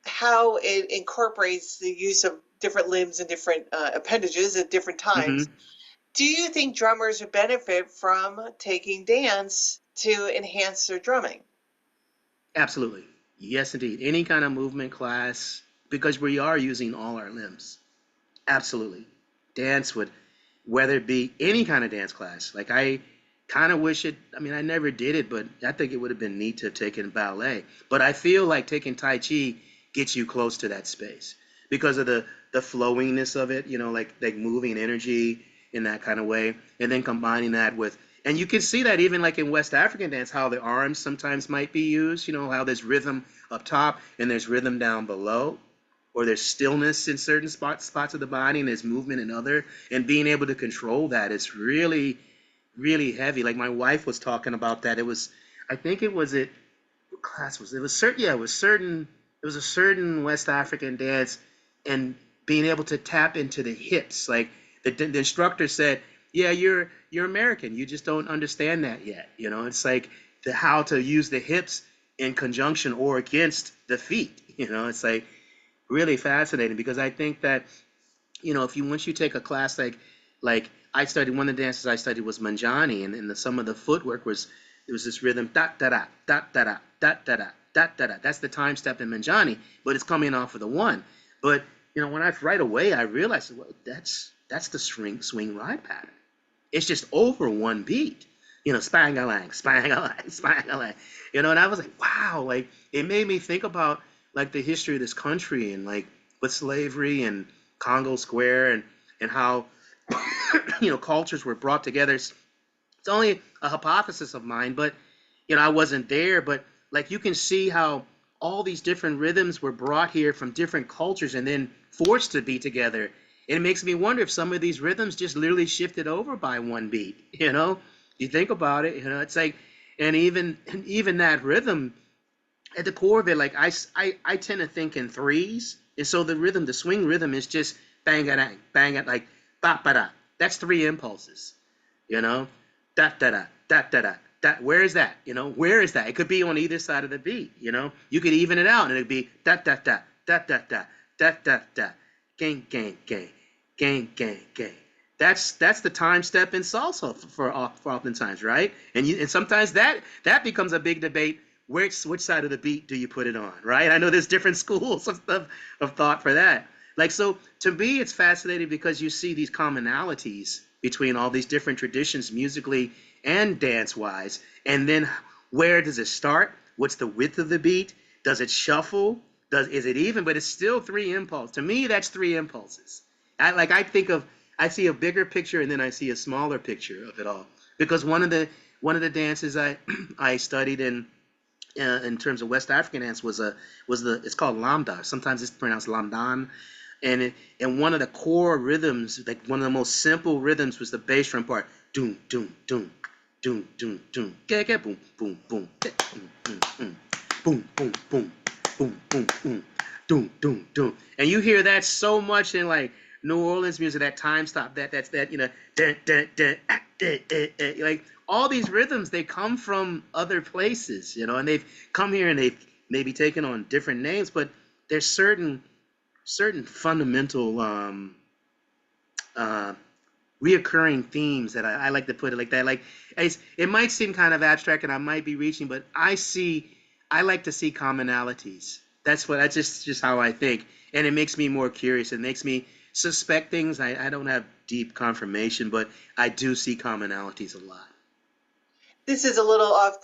how it incorporates the use of different limbs and different appendages at different times, do you think drummers would benefit from taking dance to enhance their drumming? Absolutely. Yes, indeed. Any kind of movement class, because we are using all our limbs. Absolutely. Dance would, whether it be any kind of dance class. Like I kind of wish it, I mean, I never did it, but I think it would have been neat to have taken ballet. But I feel like taking Tai Chi gets you close to that space because of the flowingness of it, like moving energy in that kind of way. And then combining that with, and you can see that even like in West African dance, how the arms sometimes might be used, how there's rhythm up top and there's rhythm down below, or there's stillness in certain spots of the body and there's movement in other, and being able to control that is really, really heavy. Like my wife was talking about that. It was, I think it was it, what class was it? It was certain, yeah, it was a certain West African dance, and being able to tap into the hips. Like the instructor said, yeah, you're American. You just don't understand that yet. It's like how to use the hips in conjunction or against the feet. It's like really fascinating, because I think that, if you once you take a class like I studied, one of the dances I studied was Manjani, and some of the footwork was, it was this rhythm, da da da da da da da da da da da da. That's the time step in Manjani, but it's coming off of the one. But when right away I realized, well, that's the swing ride pattern. It's just over one beat. Spang-a-lang, spang-a-lang, spang-a-lang. And I was like, wow, like it made me think about like the history of this country, and like with slavery and Congo Square, and how cultures were brought together. It's only a hypothesis of mine, but I wasn't there, but like you can see how all these different rhythms were brought here from different cultures and then forced to be together. And it makes me wonder if some of these rhythms just literally shifted over by one beat. You think about it, it's like, and even that rhythm at the core of it, like I tend to think in threes, and so the swing rhythm is just bang a bang it, like ba ba da. That's 3 impulses, da da da da da da. That, where is that? Where is that? It could be on either side of the beat. You could even it out, and it'd be da da da da da da da da da, gang gang gang, gang gang gang. That's the time step in salsa for oftentimes, right? And sometimes that becomes a big debate. Which side of the beat do you put it on, right? I know there's different schools of thought for that. Like, so to me, it's fascinating because you see these commonalities between all these different traditions, musically and dance-wise. And then where does it start? What's the width of the beat? Does it shuffle? Is it even? But it's still 3 impulses. To me, that's 3 impulses. I see a bigger picture, and then I see a smaller picture of it all. Because one of the dances I studied in terms of West African dance it's called lambda. Sometimes it's pronounced lamdan, and one of the core rhythms, like one of the most simple rhythms, was the bass drum part. Doom doom doom doom doom doom. Boom boom boom boom boom boom boom boom boom boom boom doom doom doom. And you hear that so much in like New Orleans music, that time stop, that's that like all these rhythms, they come from other places, and they've come here and they've maybe taken on different names, but there's certain fundamental reoccurring themes that I like to put it like that. Like it might seem kind of abstract and I might be reaching, but I like to see commonalities. That's just how I think, and it makes me more curious. It makes me suspect things. I don't have deep confirmation, but I do see commonalities a lot. This is a little off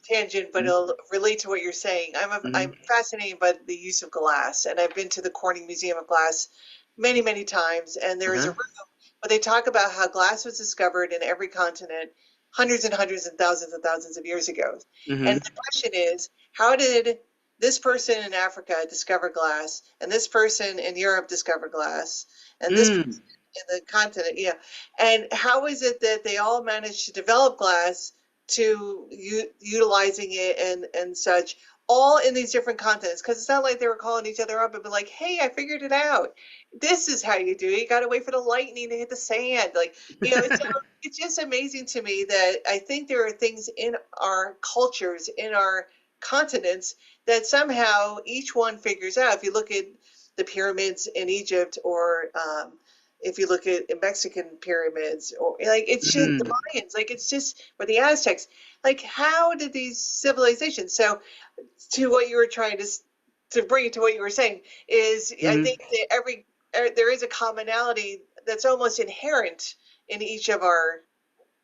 tangent, but it'll relate to what you're saying. I'm fascinated by the use of glass, and I've been to the Corning Museum of Glass many, many times. And there is a room where they talk about how glass was discovered in every continent hundreds and hundreds and thousands of years ago. And the question is, how did this person in Africa discovered glass, and this person in Europe discovered glass, and this person Mm, in the continent, and how is it that they all managed to develop glass to utilizing it and such, all in these different continents? Because it's not like they were calling each other up and be like, "Hey, I figured it out. This is how you do it. You got to wait for the lightning to hit the sand." Like, it's just amazing to me that I think there are things in our cultures, in our continents, that somehow each one figures out. If you look at the pyramids in Egypt, or if you look at Mexican pyramids, or like it's just the mm, Mayans, like it's just, or the Aztecs, like how did these civilizations? So to what you were trying to bring it to what you were saying is, I mm, think that there is a commonality that's almost inherent in each of our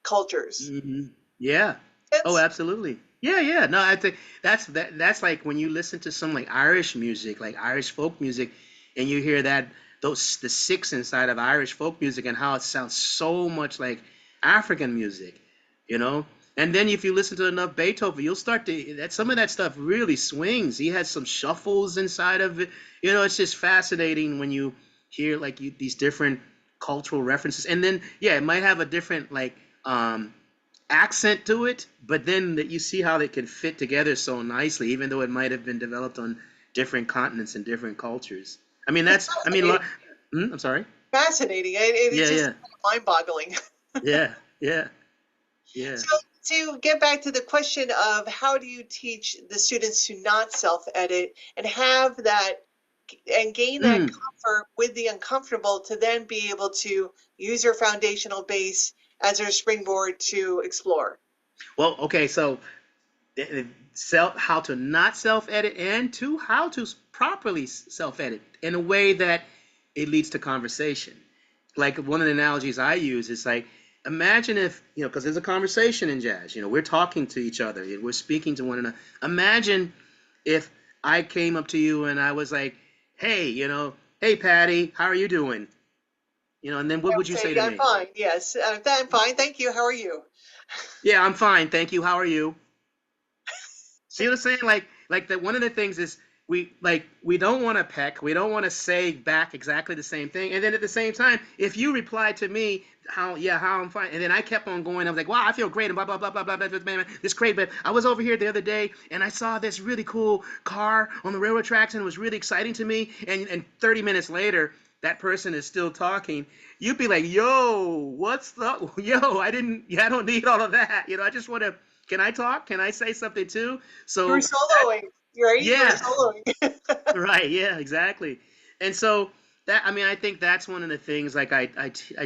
cultures. mm. Yeah. Oh, It's absolutely. Yeah, yeah. No, I think that's like when you listen to some like Irish music, like Irish folk music, and you hear that those the six inside of Irish folk music and how it sounds so much like African music, you know? And then if you listen to enough Beethoven, you'll start to that some of that stuff really swings. He has some shuffles inside of it. It's just fascinating when you hear like these different cultural references. And then yeah, it might have a different like um accent to it, but then that you see how they can fit together so nicely, even though it might have been developed on different continents and different cultures. I mean, fascinating. I'm sorry. Fascinating. Yeah, It's just yeah, mind-boggling. yeah, yeah, yeah. So to get back to the question of how do you teach the students to not self-edit and have that and gain that Mm. comfort with the uncomfortable, to then be able to use your foundational base as their springboard to explore. Well, okay, so self how to not self-edit and to how to properly self-edit in a way that it leads to conversation. Like one of the analogies I use is like imagine if, because there's a conversation in jazz, we're talking to each other, we're speaking to one another. Imagine if I came up to you and I was like, hey, hey Patty, how are you doing? And then what I would would you say, say to yeah, I'm me? fine. Yes, I'm fine. Thank you. How are you? Yeah, I'm fine, thank you. How are you? See what I'm saying? Like that. One of the things is we don't want to peck. We don't want to say back exactly the same thing. And then at the same time, if you reply to me how I'm fine, and then I kept on going, I was like, wow, I feel great, and blah blah blah blah blah blah. Man, this great, but I was over here the other day and I saw this really cool car on the railroad tracks and it was really exciting to me. And 30 minutes later, that person is still talking. You'd be like, yo, what's the yo? I don't need all of that. I just want to. Can I talk? Can I say something too? You were So that, soloing, right? You were yeah, soloing. right, yeah, exactly. And so that, I mean, I think that's one of the things like I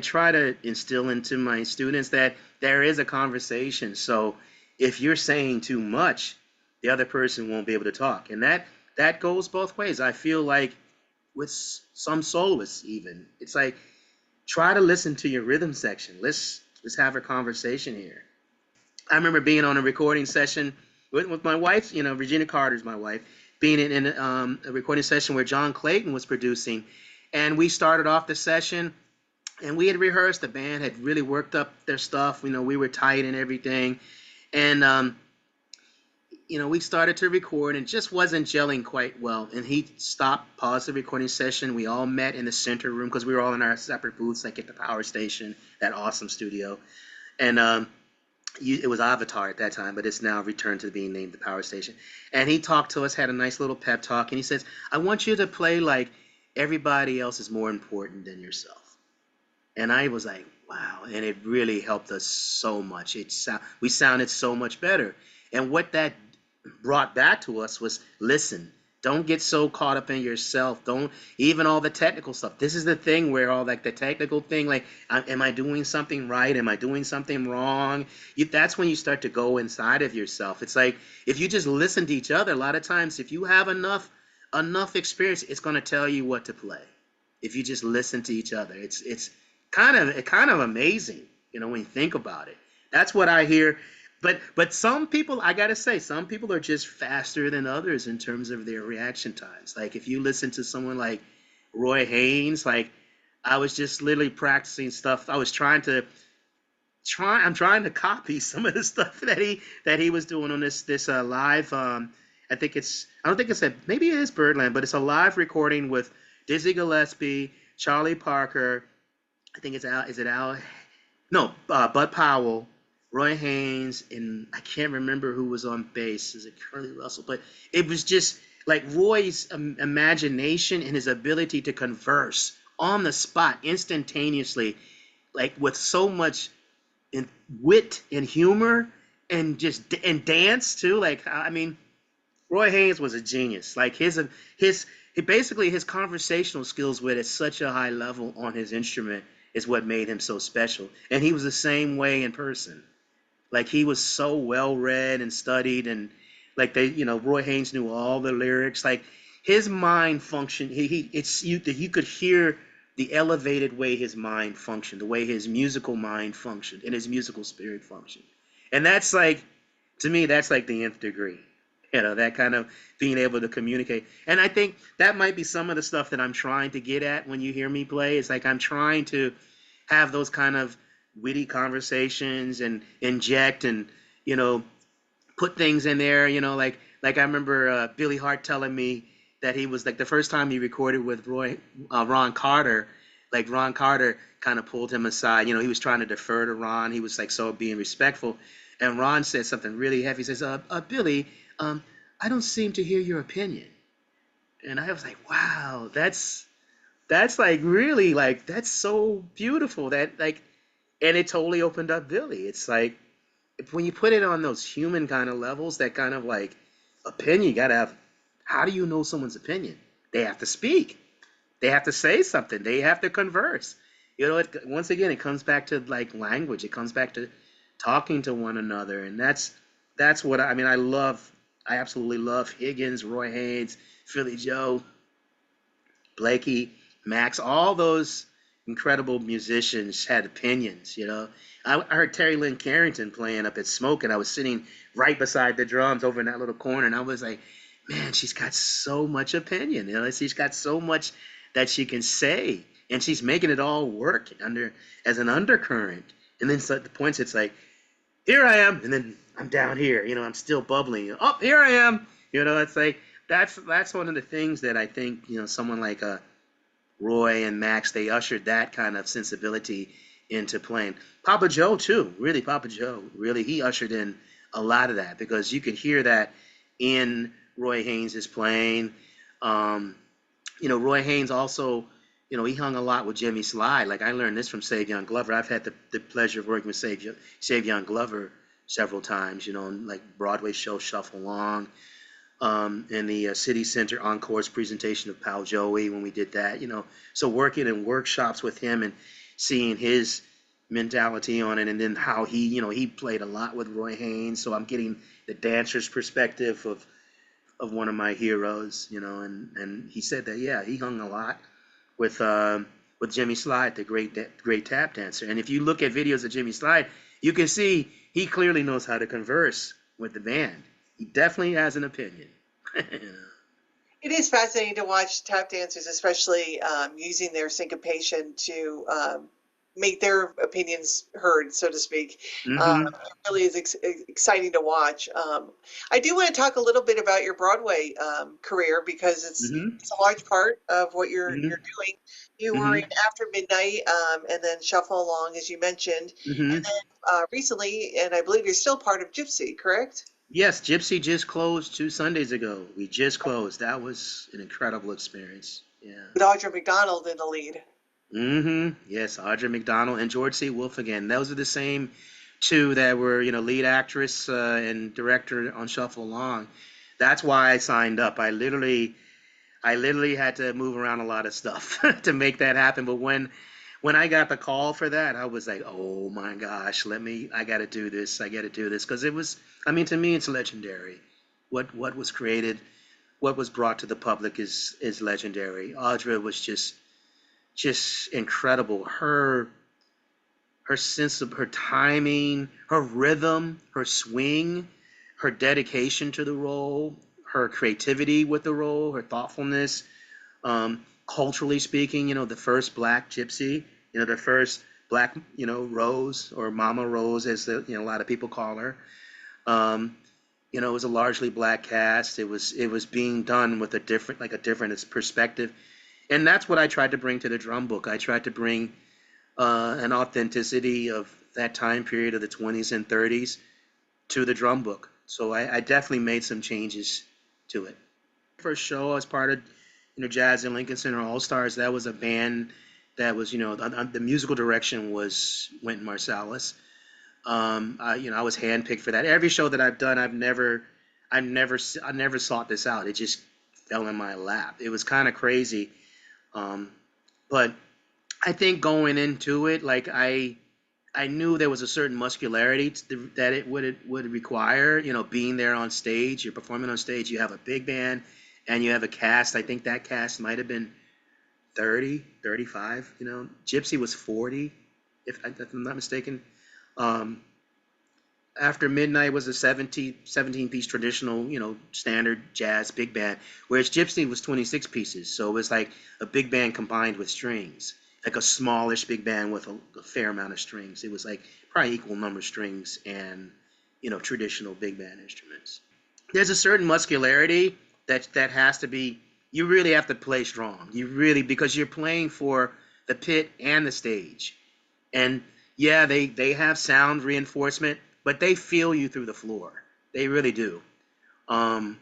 try to instill into my students that there is a conversation. So if you're saying too much, the other person won't be able to talk. And that goes both ways. I feel like with some soloists even, it's like try to listen to your rhythm section. Let's have a conversation here. I remember being on a recording session with my wife, Regina Carter's my wife, being in a recording session where John Clayton was producing. And we started off the session and we had rehearsed. The band had really worked up their stuff. We were tight and everything. And, we started to record and it just wasn't gelling quite well. And he stopped, paused the recording session. We all met in the center room because we were all in our separate booths, like at the power station, that awesome studio. And, it was Avatar at that time, but it's now returned to being named the Power Station. And he talked to us, had a nice little pep talk, and he says, I want you to play like everybody else is more important than yourself. And I was like, wow. And it really helped us so much. We sounded so much better. And what that brought back to us was listen, don't get so caught up in yourself. Don't even all the technical stuff. This is the thing where all like the technical thing, like, am I doing something right? Am I doing something wrong? That's when you start to go inside of yourself. It's like if you just listen to each other, a lot of times if you have enough experience, it's going to tell you what to play. If you just listen to each other, it's kind of amazing, when you think about it. That's what I hear. But some people, I gotta say, some people are just faster than others in terms of their reaction times. Like if you listen to someone like Roy Haynes, like I was just literally practicing stuff. I'm trying to copy some of the stuff that he was doing on this live I don't think it's a, maybe it is Birdland, but it's a live recording with Dizzy Gillespie, Charlie Parker. I think it's Al. Is it Al? No, Bud Powell, Roy Haynes, and I can't remember who was on bass. Is it Curly Russell? But it was just like Roy's imagination and his ability to converse on the spot instantaneously, like with so much wit and humor and just and dance too. Like I mean, Roy Haynes was a genius. Like his basically his conversational skills were at such a high level on his instrument is what made him so special. And he was the same way in person. Like he was so well read and studied, and like Roy Haynes knew all the lyrics. Like his mind functioned. You could hear the elevated way his mind functioned, the way his musical mind functioned, and his musical spirit functioned. And that's like, to me, that's like the nth degree. That kind of being able to communicate. And I think that might be some of the stuff that I'm trying to get at when you hear me play. It's like I'm trying to have those kind of witty conversations and inject and, put things in there, like I remember Billy Hart telling me that he was like the first time he recorded with Ron Carter, like Ron Carter kind of pulled him aside. He was trying to defer to Ron. He was like so being respectful. And Ron said something really heavy. He says, Billy, I don't seem to hear your opinion. And I was like, wow, that's like really like, that's so beautiful that like, and it totally opened up Billy. It's like, when you put it on those human kind of levels, that kind of like opinion, you gotta have, how do you know someone's opinion? They have to speak. They have to say something. They have to converse. Once again, it comes back to like language. It comes back to talking to one another. And that's what I mean, I absolutely love Higgins, Roy Haynes, Philly Joe, Blakey, Max, all those incredible musicians had opinions, I heard Terry Lynn Carrington playing up at Smoke, and I was sitting right beside the drums over in that little corner, and I was like, man, she's got so much opinion, she's got so much that she can say, and she's making it all work as an undercurrent. And then so at the points it's like, here I am, and then I'm down here, I'm still bubbling. Oh, here I am. It's like that's one of the things that I think, someone like Roy and Max, they ushered that kind of sensibility into playing. Papa Joe too, really Papa Joe, really he ushered in a lot of that, because you could hear that in Roy Haynes' playing. Roy Haynes also, he hung a lot with Jimmy Slide. Like I learned this from Savion Glover. I've had the pleasure of working with Savion Glover several times, in like Broadway show Shuffle Along, in the City Center Encore's presentation of Pal Joey when we did that, so working in workshops with him and seeing his mentality on it, and then how he played a lot with Roy Haynes, so I'm getting the dancer's perspective of one of my heroes, and he said that, yeah, he hung a lot with Jimmy Slide, the great tap dancer. And if you look at videos of Jimmy Slide, you can see he clearly knows how to converse with the band. He definitely has an opinion. It is fascinating to watch tap dancers, especially using their syncopation to make their opinions heard, so to speak. Mm-hmm. It really is exciting to watch. I do want to talk a little bit about your Broadway career, because it's a large part of what you're doing. You were in After Midnight, and then Shuffle Along, as you mentioned, and then recently, and I believe you're still part of Gypsy, correct? Yes, Gypsy just closed 2 Sundays ago. We just closed. That was an incredible experience. Yeah. With Audra McDonald in the lead. Yes, Audra McDonald and George C. Wolfe again. Those are the same two that were, lead actress and director on Shuffle Along. That's why I signed up. I literally had to move around a lot of stuff to make that happen. But when I got the call for that, I was like, oh my gosh, I got to do this. Because it was, to me, it's legendary. What was created, what was brought to the public is legendary. Audra was just incredible. Her sense of her timing, her rhythm, her swing, her dedication to the role, her creativity with the role, her thoughtfulness. Culturally speaking, the first Black Gypsy, the first Black, Rose, or Mama Rose, as a lot of people call her. You know, it was a largely black cast. It was being done with a different perspective, and that's what I tried to bring to the drum book. I tried to bring an authenticity of that time period of the 20s and 30s to the drum book. So I definitely made some changes to it. First show, I was part of, Jazz and Lincoln Center All Stars. That was a band that was, the musical direction was Wynton Marsalis. I was handpicked for that. Every show that I've done, I never sought this out. It just fell in my lap. It was kind of crazy, but I think going into it, like I knew there was a certain muscularity that it would require. Being there on stage, you're performing on stage. You have a big band, and you have a cast. I think that cast might have been 30, 35. Gypsy was 40, if I'm not mistaken. Um, After Midnight was a 17-piece traditional, standard jazz big band, whereas Gypsy was 26 pieces. So it was like a big band combined with strings, like a smallish big band with a fair amount of strings. It was like probably equal number of strings and, traditional big band instruments. There's a certain muscularity that has to be, you really have to play strong. You really, because you're playing for the pit and the stage. And yeah, they have sound reinforcement, but they feel you through the floor. They really do. Um,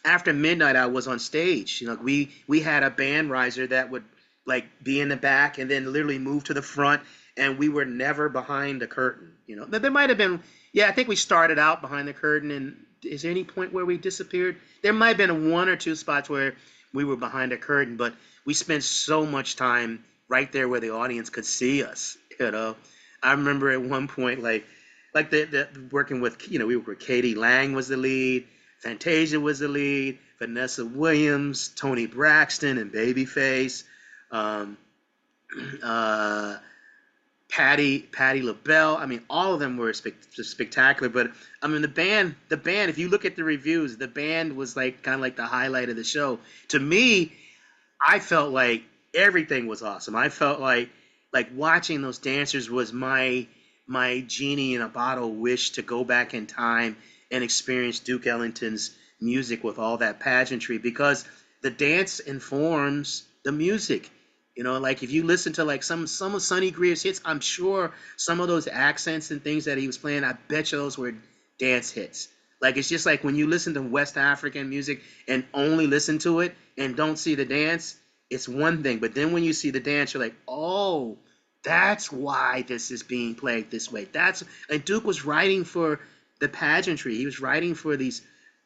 After midnight, I was on stage. We had a band riser that would like be in the back and then literally move to the front, and we were never behind the curtain. But there might have been. Yeah, I think we started out behind the curtain, and is there any point where we disappeared? There might have been one or two spots where we were behind a curtain, but we spent so much time right there where the audience could see us. I remember at one point, like the working with, we were Katie Lang was the lead, Fantasia was the lead, Vanessa Williams, Tony Braxton, and Babyface, um, uh, Patti LaBelle. I mean, all of them were spectacular. But I mean, the band. If you look at the reviews, the band was like kind of like the highlight of the show. To me, I felt like everything was awesome. I felt like watching those dancers was my genie in a bottle wish to go back in time and experience Duke Ellington's music with all that pageantry, because the dance informs the music. Like if you listen to like some of Sonny Greer's hits, I'm sure some of those accents and things that he was playing, I bet you those were dance hits. Like it's just like when you listen to West African music and only listen to it and don't see the dance, it's one thing. But then when you see the dance, you're like, oh, that's why this is being played this way. And Duke was writing for the pageantry. He was writing for these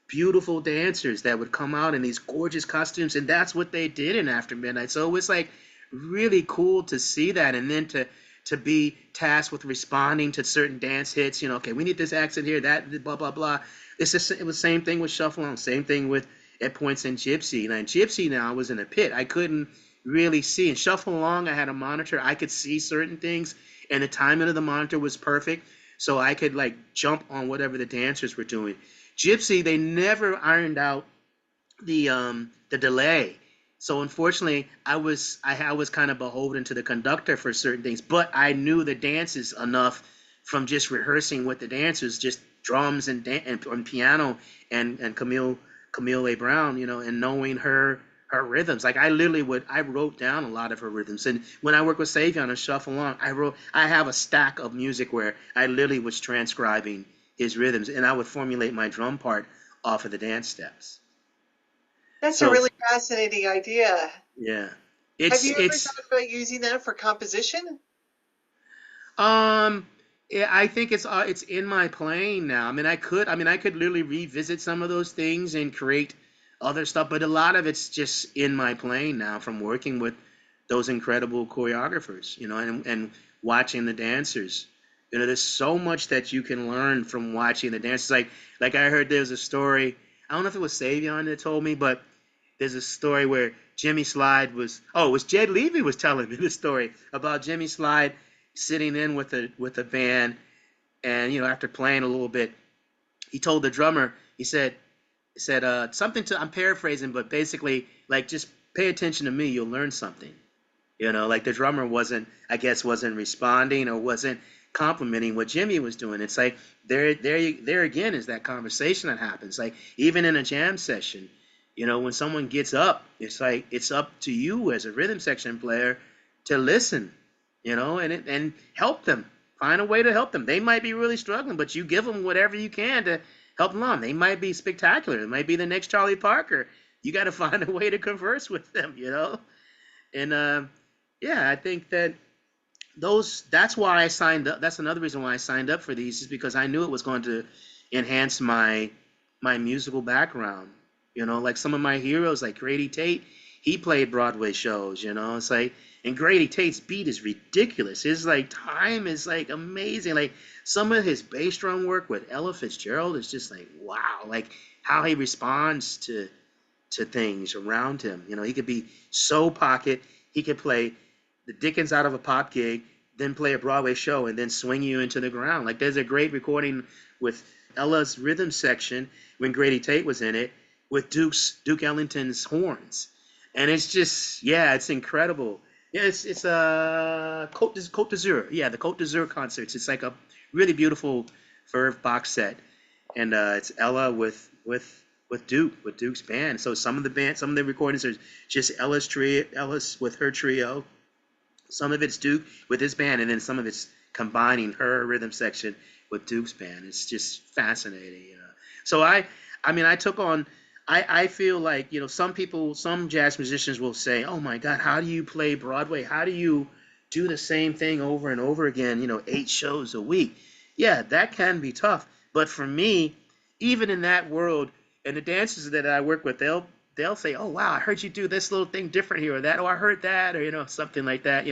beautiful dancers that would come out in these gorgeous costumes, and that's what they did in After Midnight. So it was like really cool to see that, and then to be tasked with responding to certain dance hits. Okay, we need this accent here, that blah blah blah. It was same thing with Shuffle On, same thing with at points in Gypsy. And in Gypsy now I was in a pit. I couldn't really see. And Shuffle Along, I had a monitor. I could see certain things, and the timing of the monitor was perfect, so I could like jump on whatever the dancers were doing. Gypsy, they never ironed out the delay. So unfortunately, I was kind of beholden to the conductor for certain things, but I knew the dances enough from just rehearsing with the dancers, just drums and piano and Camille A. Brown, and knowing her rhythms. Like I wrote down a lot of her rhythms. And when I work with Savion and Shuffle On, I have a stack of music where I literally was transcribing his rhythms, and I would formulate my drum part off of the dance steps. That's a So really fascinating idea. yeah, Have it's you ever it's thought about using that for composition? um yeah, I think it's in my playing now. I mean I could literally revisit some of those things and create other stuff, but a lot of it's just in my playing now from working with those incredible choreographers, and watching the dancers. There's so much that you can learn from watching the dancers. Like I heard there's a story. I don't know if it was Savion that told me, but there's a story where Jimmy Slide it was Jed Levy was telling me the story about Jimmy Slide sitting in with a band, and after playing a little bit, he told the drummer, he said something to, I'm paraphrasing, but basically like, just pay attention to me, you'll learn something. Like the drummer wasn't responding or wasn't complimenting what Jimmy was doing. It's like there again is that conversation that happens. Like even in a jam session, when someone gets up, it's like it's up to you as a rhythm section player to listen, and help them. Find a way to help them. They might be really struggling, but you give them whatever you can to help them on. They might be spectacular. It might be the next Charlie Parker. You got to find a way to converse with them. And yeah, I think that's why I signed up. That's another reason why I signed up for these, is because I knew it was going to enhance my musical background. Like some of my heroes, like Grady Tate, he played Broadway shows. It's like, and Grady Tate's beat is ridiculous. His like time is like amazing. Like some of his bass drum work with Ella Fitzgerald is just like wow. Like how he responds to things around him. He could be so pocket. He could play the Dickens out of a pop gig, then play a Broadway show, and then swing you into the ground. Like there's a great recording with Ella's rhythm section when Grady Tate was in it with Duke Ellington's horns, and it's just it's incredible. Yeah, it's Côte d'Azur. Yeah, the Côte d'Azur concerts. It's like a really beautiful Verve box set, and it's Ella with Duke's band. So some of the recordings are just Ellis with her trio. Some of it's Duke with his band, and then some of it's combining her rhythm section with Duke's band. It's just fascinating. So I took on. I feel like some jazz musicians will say, "Oh my God, how do you play Broadway? How do you do the same thing over and over again? 8 shows a week." Yeah, that can be tough. But for me, even in that world, and the dancers that I work with, they'll say, "Oh wow, I heard you do this little thing different here or that. Oh, I heard that," or something like that.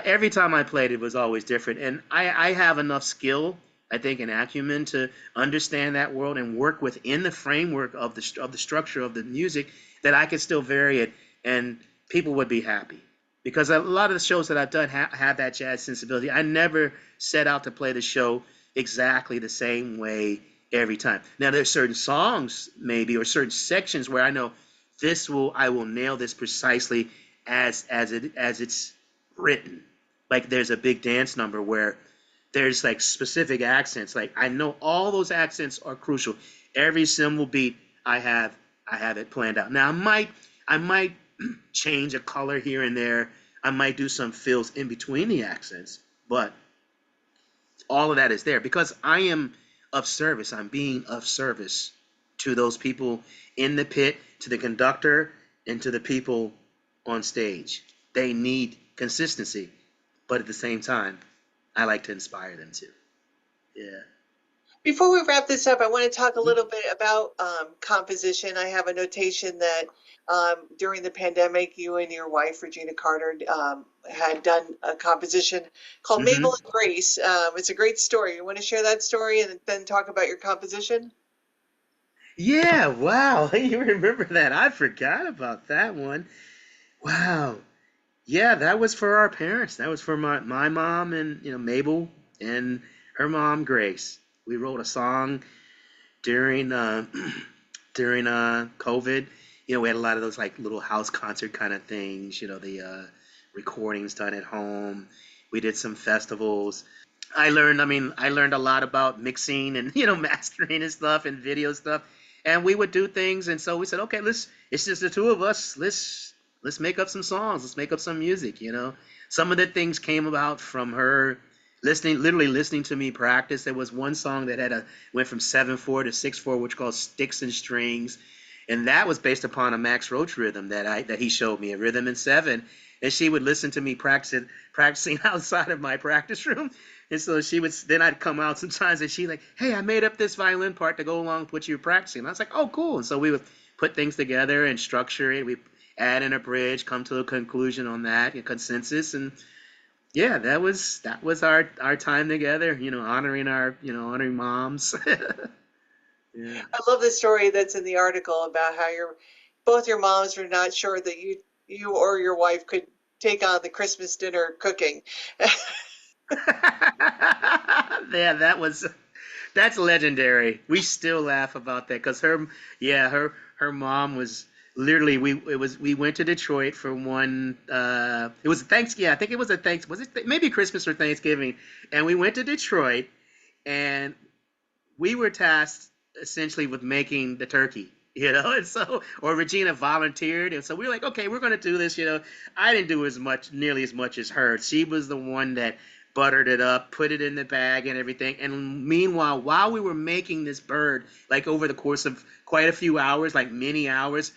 Every time I played, it was always different, and I have enough skill, I think, and acumen to understand that world and work within the framework of the structure of the music that I can still vary it, and people would be happy. Because a lot of the shows that I've done have that jazz sensibility. I never set out to play the show exactly the same way every time. Now there's certain songs maybe or certain sections where I know I will nail this precisely as it's written. Like there's a big dance number where there's like specific accents. Like I know all those accents are crucial. Every symbol beat I have it planned out. Now I might change a color here and there. I might do some fills in between the accents, but all of that is there because I am of service. I'm being of service to those people in the pit, to the conductor, and to the people on stage. They need consistency, but at the same time, I like to inspire them too. Yeah. Before we wrap this up, I want to talk a little bit about composition. I have a notation that during the pandemic, you and your wife, Regina Carter, had done a composition called Mm-hmm. Mabel and Grace. It's a great story. You want to share that story and then talk about your composition? Yeah. Wow. You remember that? I forgot about that one. Wow. Yeah, that was for our parents. That was for my mom and Mabel and her mom Grace. We wrote a song during during COVID. We had a lot of those like little house concert kind of things. The recordings done at home. We did some festivals. I learned a lot about mixing and mastering and stuff and video stuff. And we would do things, and so we said, okay, it's just the two of us. Let's make up some songs. Let's make up some music. Some of the things came about from her literally listening to me practice. There was one song that went from 7/4 to 6/4, which called Sticks and Strings, and that was based upon a Max Roach rhythm that he showed me, a rhythm in 7. And she would listen to me practicing outside of my practice room. And so then I'd come out sometimes and she'd like, "Hey, I made up this violin part to go along with what you were practicing." And I was like, "Oh, cool." And so we would put things together and structure it. We add in a bridge, come to a conclusion on that, a consensus. And yeah, that was our time together, honoring moms. Yeah. I love the story that's in the article about how both your moms were not sure that you or your wife could take on the Christmas dinner cooking. Yeah, that's legendary. We still laugh about that because her mom was literally we went to Detroit for one. It was Thanksgiving. Yeah, I think it was a thanks. Was it maybe Christmas or Thanksgiving? And we went to Detroit, and we were tasked essentially with making the turkey. And so, or Regina volunteered, and so we were like, okay, we're going to do this. I didn't do nearly as much as her. She was the one that buttered it up, put it in the bag and everything. And meanwhile, while we were making this bird, like over the course of quite a few hours, like many hours,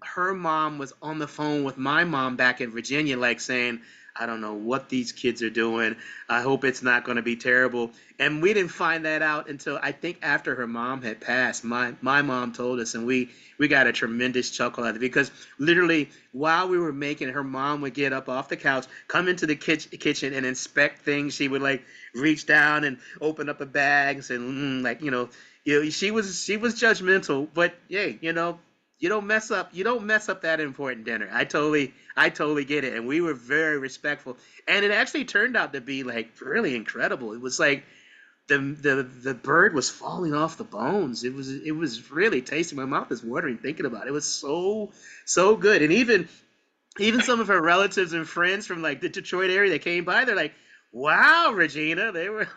her mom was on the phone with my mom back in Virginia, like saying, I don't know what these kids are doing. I hope it's not going to be terrible. And we didn't find that out until I think after her mom had passed. My mom told us, and we got a tremendous chuckle out of it because literally while we were making it, her mom would get up off the couch, come into the kitchen and inspect things. She would like reach down and open up the bags and she was judgmental, but hey, you don't mess up that important dinner. I totally get it. And we were very respectful. And it actually turned out to be like really incredible. It was like the bird was falling off the bones. It was really tasty. My mouth is watering thinking about it. It was so good. And even some of her relatives and friends from like the Detroit area that came by, they're like, "Wow, Regina." They were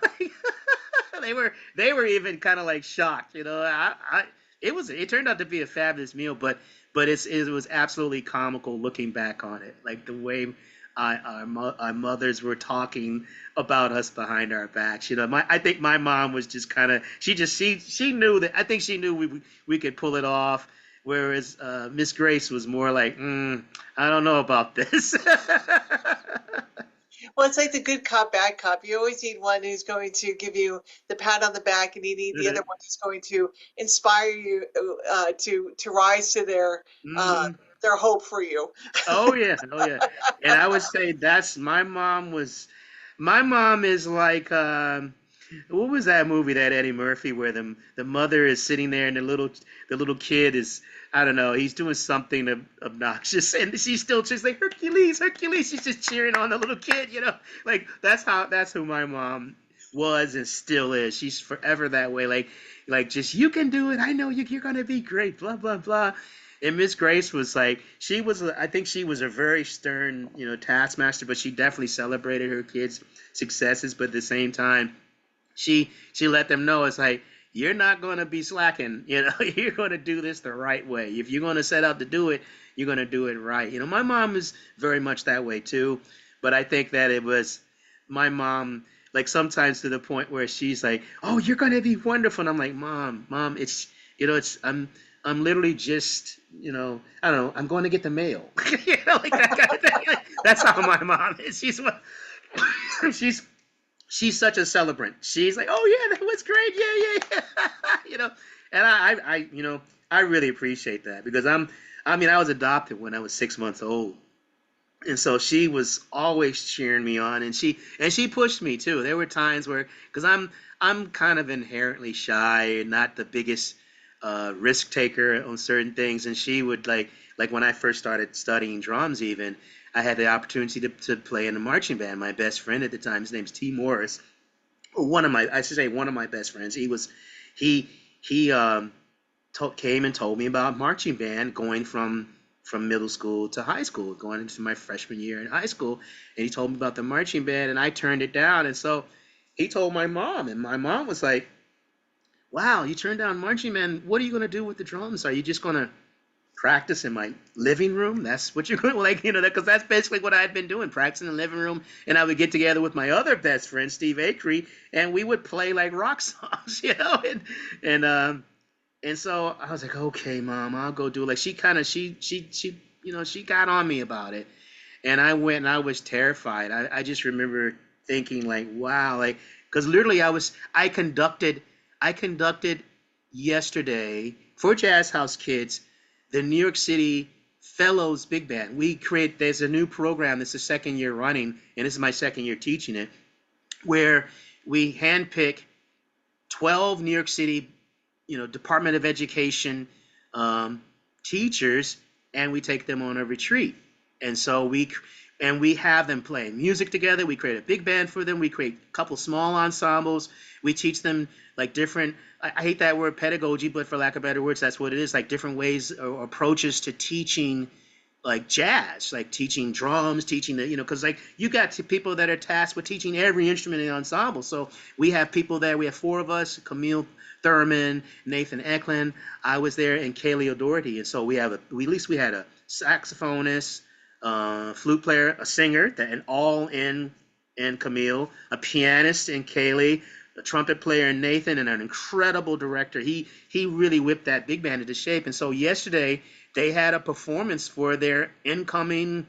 like they were even kind of like shocked. It turned out to be a fabulous meal, but it was absolutely comical looking back on it, like the way our mothers were talking about us behind our backs. I think my mom was just kind of she knew that. I think she knew we could pull it off, whereas Miss Grace was more like, I don't know about this. Well, it's like the good cop, bad cop. You always need one who's going to give you the pat on the back, and you need the other one who's going to inspire you to rise to their hope for you. Oh yeah, oh yeah. And I would say that's my mom is like what was that movie that Eddie Murphy where the mother is sitting there and the little kid is, I don't know, he's doing something obnoxious and she's like, Hercules, Hercules. She's just cheering on the little kid. Like that's who my mom was and still is. She's forever that way. Like just, you can do it. I know you're gonna be great. Blah blah blah. And Miss Grace was like, I think she was a very stern, taskmaster, but she definitely celebrated her kids' successes. But at the same time, she let them know, it's like, you're not going to be slacking. You're going to do this the right way. If you're going to set out to do it, you're going to do it right. My mom is very much that way too. But I think that it was my mom, like sometimes to the point where she's like, "Oh, you're going to be wonderful." And I'm like, Mom, it's I'm literally just, I don't know, I'm going to get the mail. Like that kind of thing. Like, that's how my mom is. She's she's such a celebrant. She's like, "Oh yeah, that was great. Yeah, yeah, yeah." And I really appreciate that because I was adopted when I was 6 months old. And so she was always cheering me on, and she pushed me too. There were times where, because I'm kind of inherently shy and not the biggest risk taker on certain things, and she would like when I first started studying drums, even I had the opportunity to play in the marching band. My best friend at the time, his name's T. Morris, I should say one of my best friends. He came and told me about marching band going from middle school to high school, going into my freshman year in high school. And he told me about the marching band, and I turned it down. And so he told my mom, and my mom was like, "Wow, you turned down marching band. What are you going to do with the drums? Are you just going to practice in my living room? That's what you're going to because that's basically what I had been doing, practicing in the living room. And I would get together with my other best friend, Steve Acree, and we would play like rock songs, and so I was like, okay, Mom, I'll go do it. Like she got on me about it. And I went and I was terrified. I just remember thinking like, wow, like, because literally I conducted yesterday for Jazz House Kids, the New York City Fellows Big Band. There's a new program that's the second year running, and this is my second year teaching it, where we handpick 12 New York City Department of Education teachers, and we take them on a retreat. And so and we have them playing music together. We create a big band for them. We create a couple small ensembles. We teach them like different, I hate that word pedagogy, but for lack of better words, that's what it is, like different ways or approaches to teaching like jazz, like teaching drums, teaching the, because like you got people that are tasked with teaching every instrument in the ensemble. So we have people there. We have four of us: Camille Thurman, Nathan Eklund, I was there, and Kaylee O'Doherty. And so we at least we had a saxophonist, flute player, a singer, and all in Camille, a pianist in Kaylee, a trumpet player in Nathan, and an incredible director. He really whipped that big band into shape. And so yesterday they had a performance for their incoming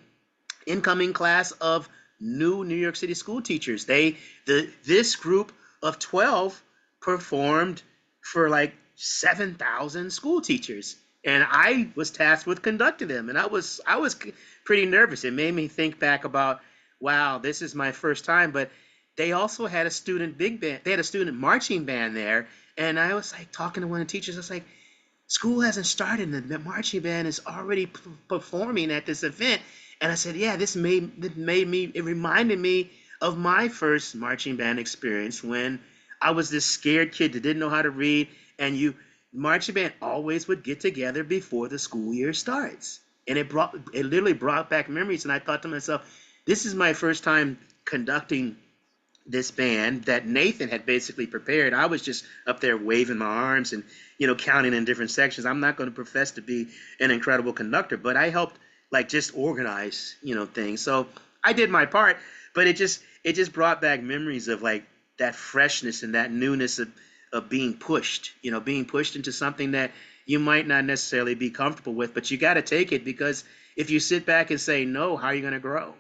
class of new New York City school teachers. This group of 12 performed for like 7,000 school teachers, and I was tasked with conducting them, and I was pretty nervous. It made me think back about, wow, this is my first time. But they also had a student big band. They had a student marching band there, and I was like talking to one of the teachers. I was like, school hasn't started and the marching band is already performing at this event. And I said, yeah, it reminded me of my first marching band experience when I was this scared kid that didn't know how to read. And marching band always would get together before the school year starts. And it literally brought back memories. And I thought to myself, this is my first time conducting this band that Nathan had basically prepared. I was just up there waving my arms and, counting in different sections. I'm not going to profess to be an incredible conductor, but I helped like just organize, things. So I did my part, but it just brought back memories of like that freshness and that newness of being pushed into something that you might not necessarily be comfortable with, but you got to take it, because if you sit back and say no, how are you going to grow?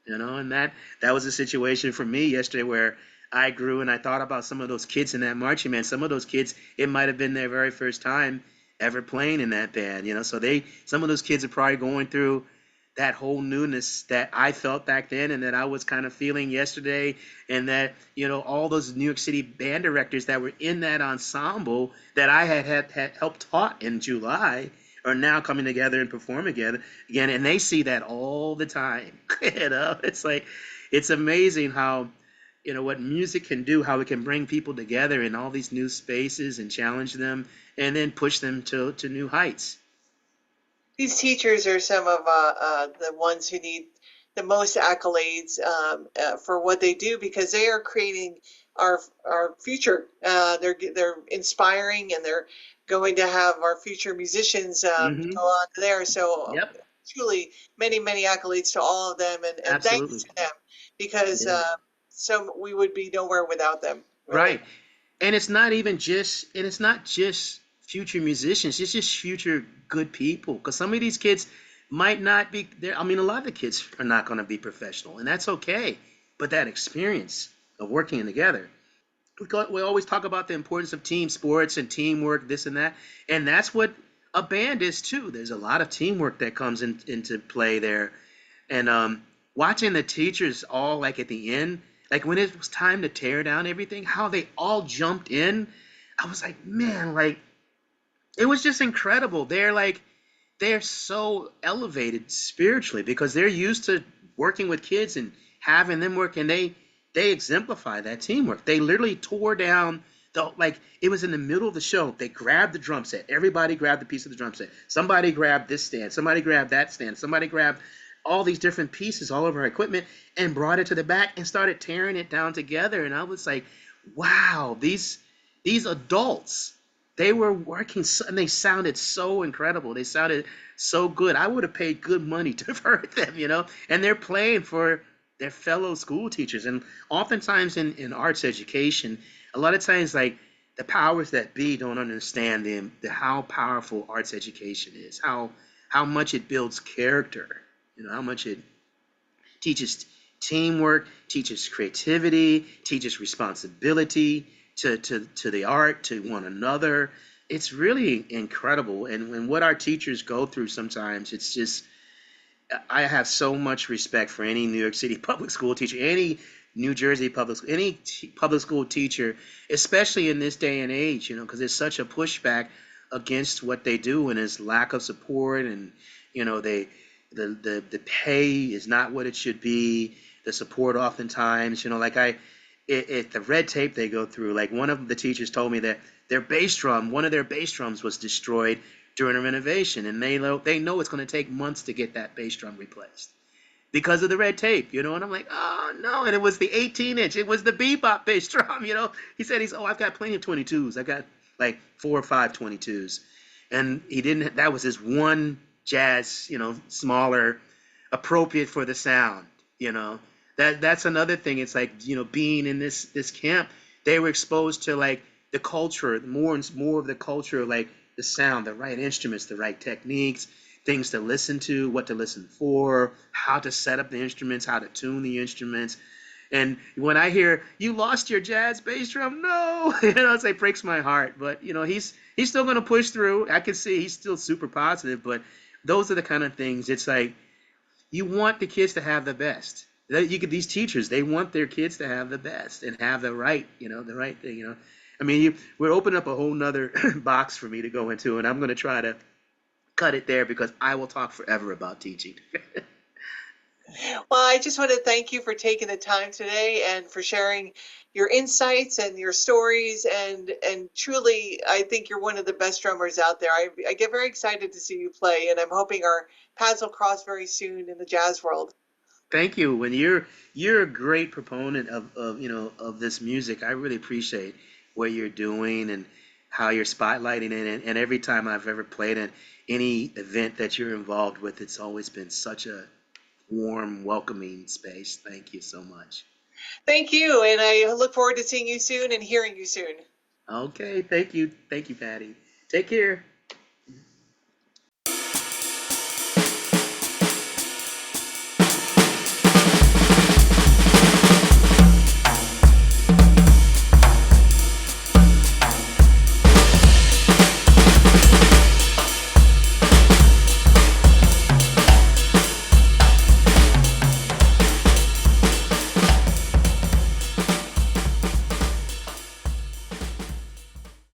And that was a situation for me yesterday where I grew, and I thought about some of those kids in that marching band. Some of those kids, it might have been their very first time ever playing in that band, so some of those kids are probably going through that whole newness that I felt back then and that I was kind of feeling yesterday. And that, all those New York City band directors that were in that ensemble that I had helped taught in July are now coming together and performing again, and they see that all the time. It's like, it's amazing how, what music can do, how it can bring people together in all these new spaces and challenge them and then push them to new heights. These teachers are some of the ones who need the most accolades for what they do, because they are creating our future. They're inspiring, and they're going to have our future musicians go on there. So Yep. truly, many accolades to all of them, and thanks to them, because so we would be nowhere without them. Really. Right. And it's not just future musicians, it's just future good people. Because some of these kids might not be there. I mean, a lot of the kids are not going to be professional, and that's okay. But that experience of working together, we always talk about the importance of team sports and teamwork, this and that. And that's what a band is too. There's a lot of teamwork that comes into play there. And watching the teachers all like at the end, like when it was time to tear down everything, how they all jumped in. I was like, man, like it was just incredible. They're so elevated spiritually because they're used to working with kids and having them work, and they exemplify that teamwork. They literally tore down it was in the middle of the show. They grabbed the drum set. Everybody grabbed a piece of the drum set. Somebody grabbed this stand. Somebody grabbed that stand. Somebody grabbed all these different pieces, all of our equipment, and brought it to the back and started tearing it down together. And I was like, wow, these adults, they were working, and they sounded so incredible. They sounded so good. I would have paid good money to have heard them, and they're playing for their fellow school teachers. And oftentimes in arts education, a lot of times, like, the powers that be don't understand how powerful arts education is, how much it builds character, how much it teaches teamwork, teaches creativity, teaches responsibility to the art, to one another. It's really incredible. And when what our teachers go through sometimes, it's just, I have so much respect for any New York City public school teacher, any New Jersey public school, any public school teacher, especially in this day and age, because there's such a pushback against what they do, and there's lack of support, and they the pay is not what it should be. The support oftentimes, like the red tape they go through. Like one of the teachers told me that one of their bass drums was destroyed during a renovation, and they know it's going to take months to get that bass drum replaced because of the red tape, and I'm like, oh no, and it was the 18-inch, it was the bebop bass drum, He said, I've got plenty of 22s, I got like 4 or 5 22s, and he didn't, that was his one jazz, smaller, appropriate for the sound, that's another thing. It's like, being in this camp, they were exposed to like the culture, more and more of the culture, like the sound, the right instruments, the right techniques, things to listen to, what to listen for, how to set up the instruments, how to tune the instruments. And when I hear you lost your jazz bass drum, no, it breaks my heart. But he's still going to push through. I can see he's still super positive. But those are the kind of things. It's like you want the kids to have the best. These teachers, they want their kids to have the best and have the right, the right thing. I mean, we're opening up a whole nother box for me to go into, and I'm going to try to cut it there because I will talk forever about teaching. Well, I just want to thank you for taking the time today and for sharing your insights and your stories. And truly, I think you're one of the best drummers out there. I get very excited to see you play, and I'm hoping our paths will cross very soon in the jazz world. Thank you. When you're a great proponent of this music, I really appreciate what you're doing and how you're spotlighting it. And every time I've ever played in any event that you're involved with, it's always been such a warm, welcoming space. Thank you so much. Thank you, and I look forward to seeing you soon and hearing you soon. Okay, thank you, Patty. Take care.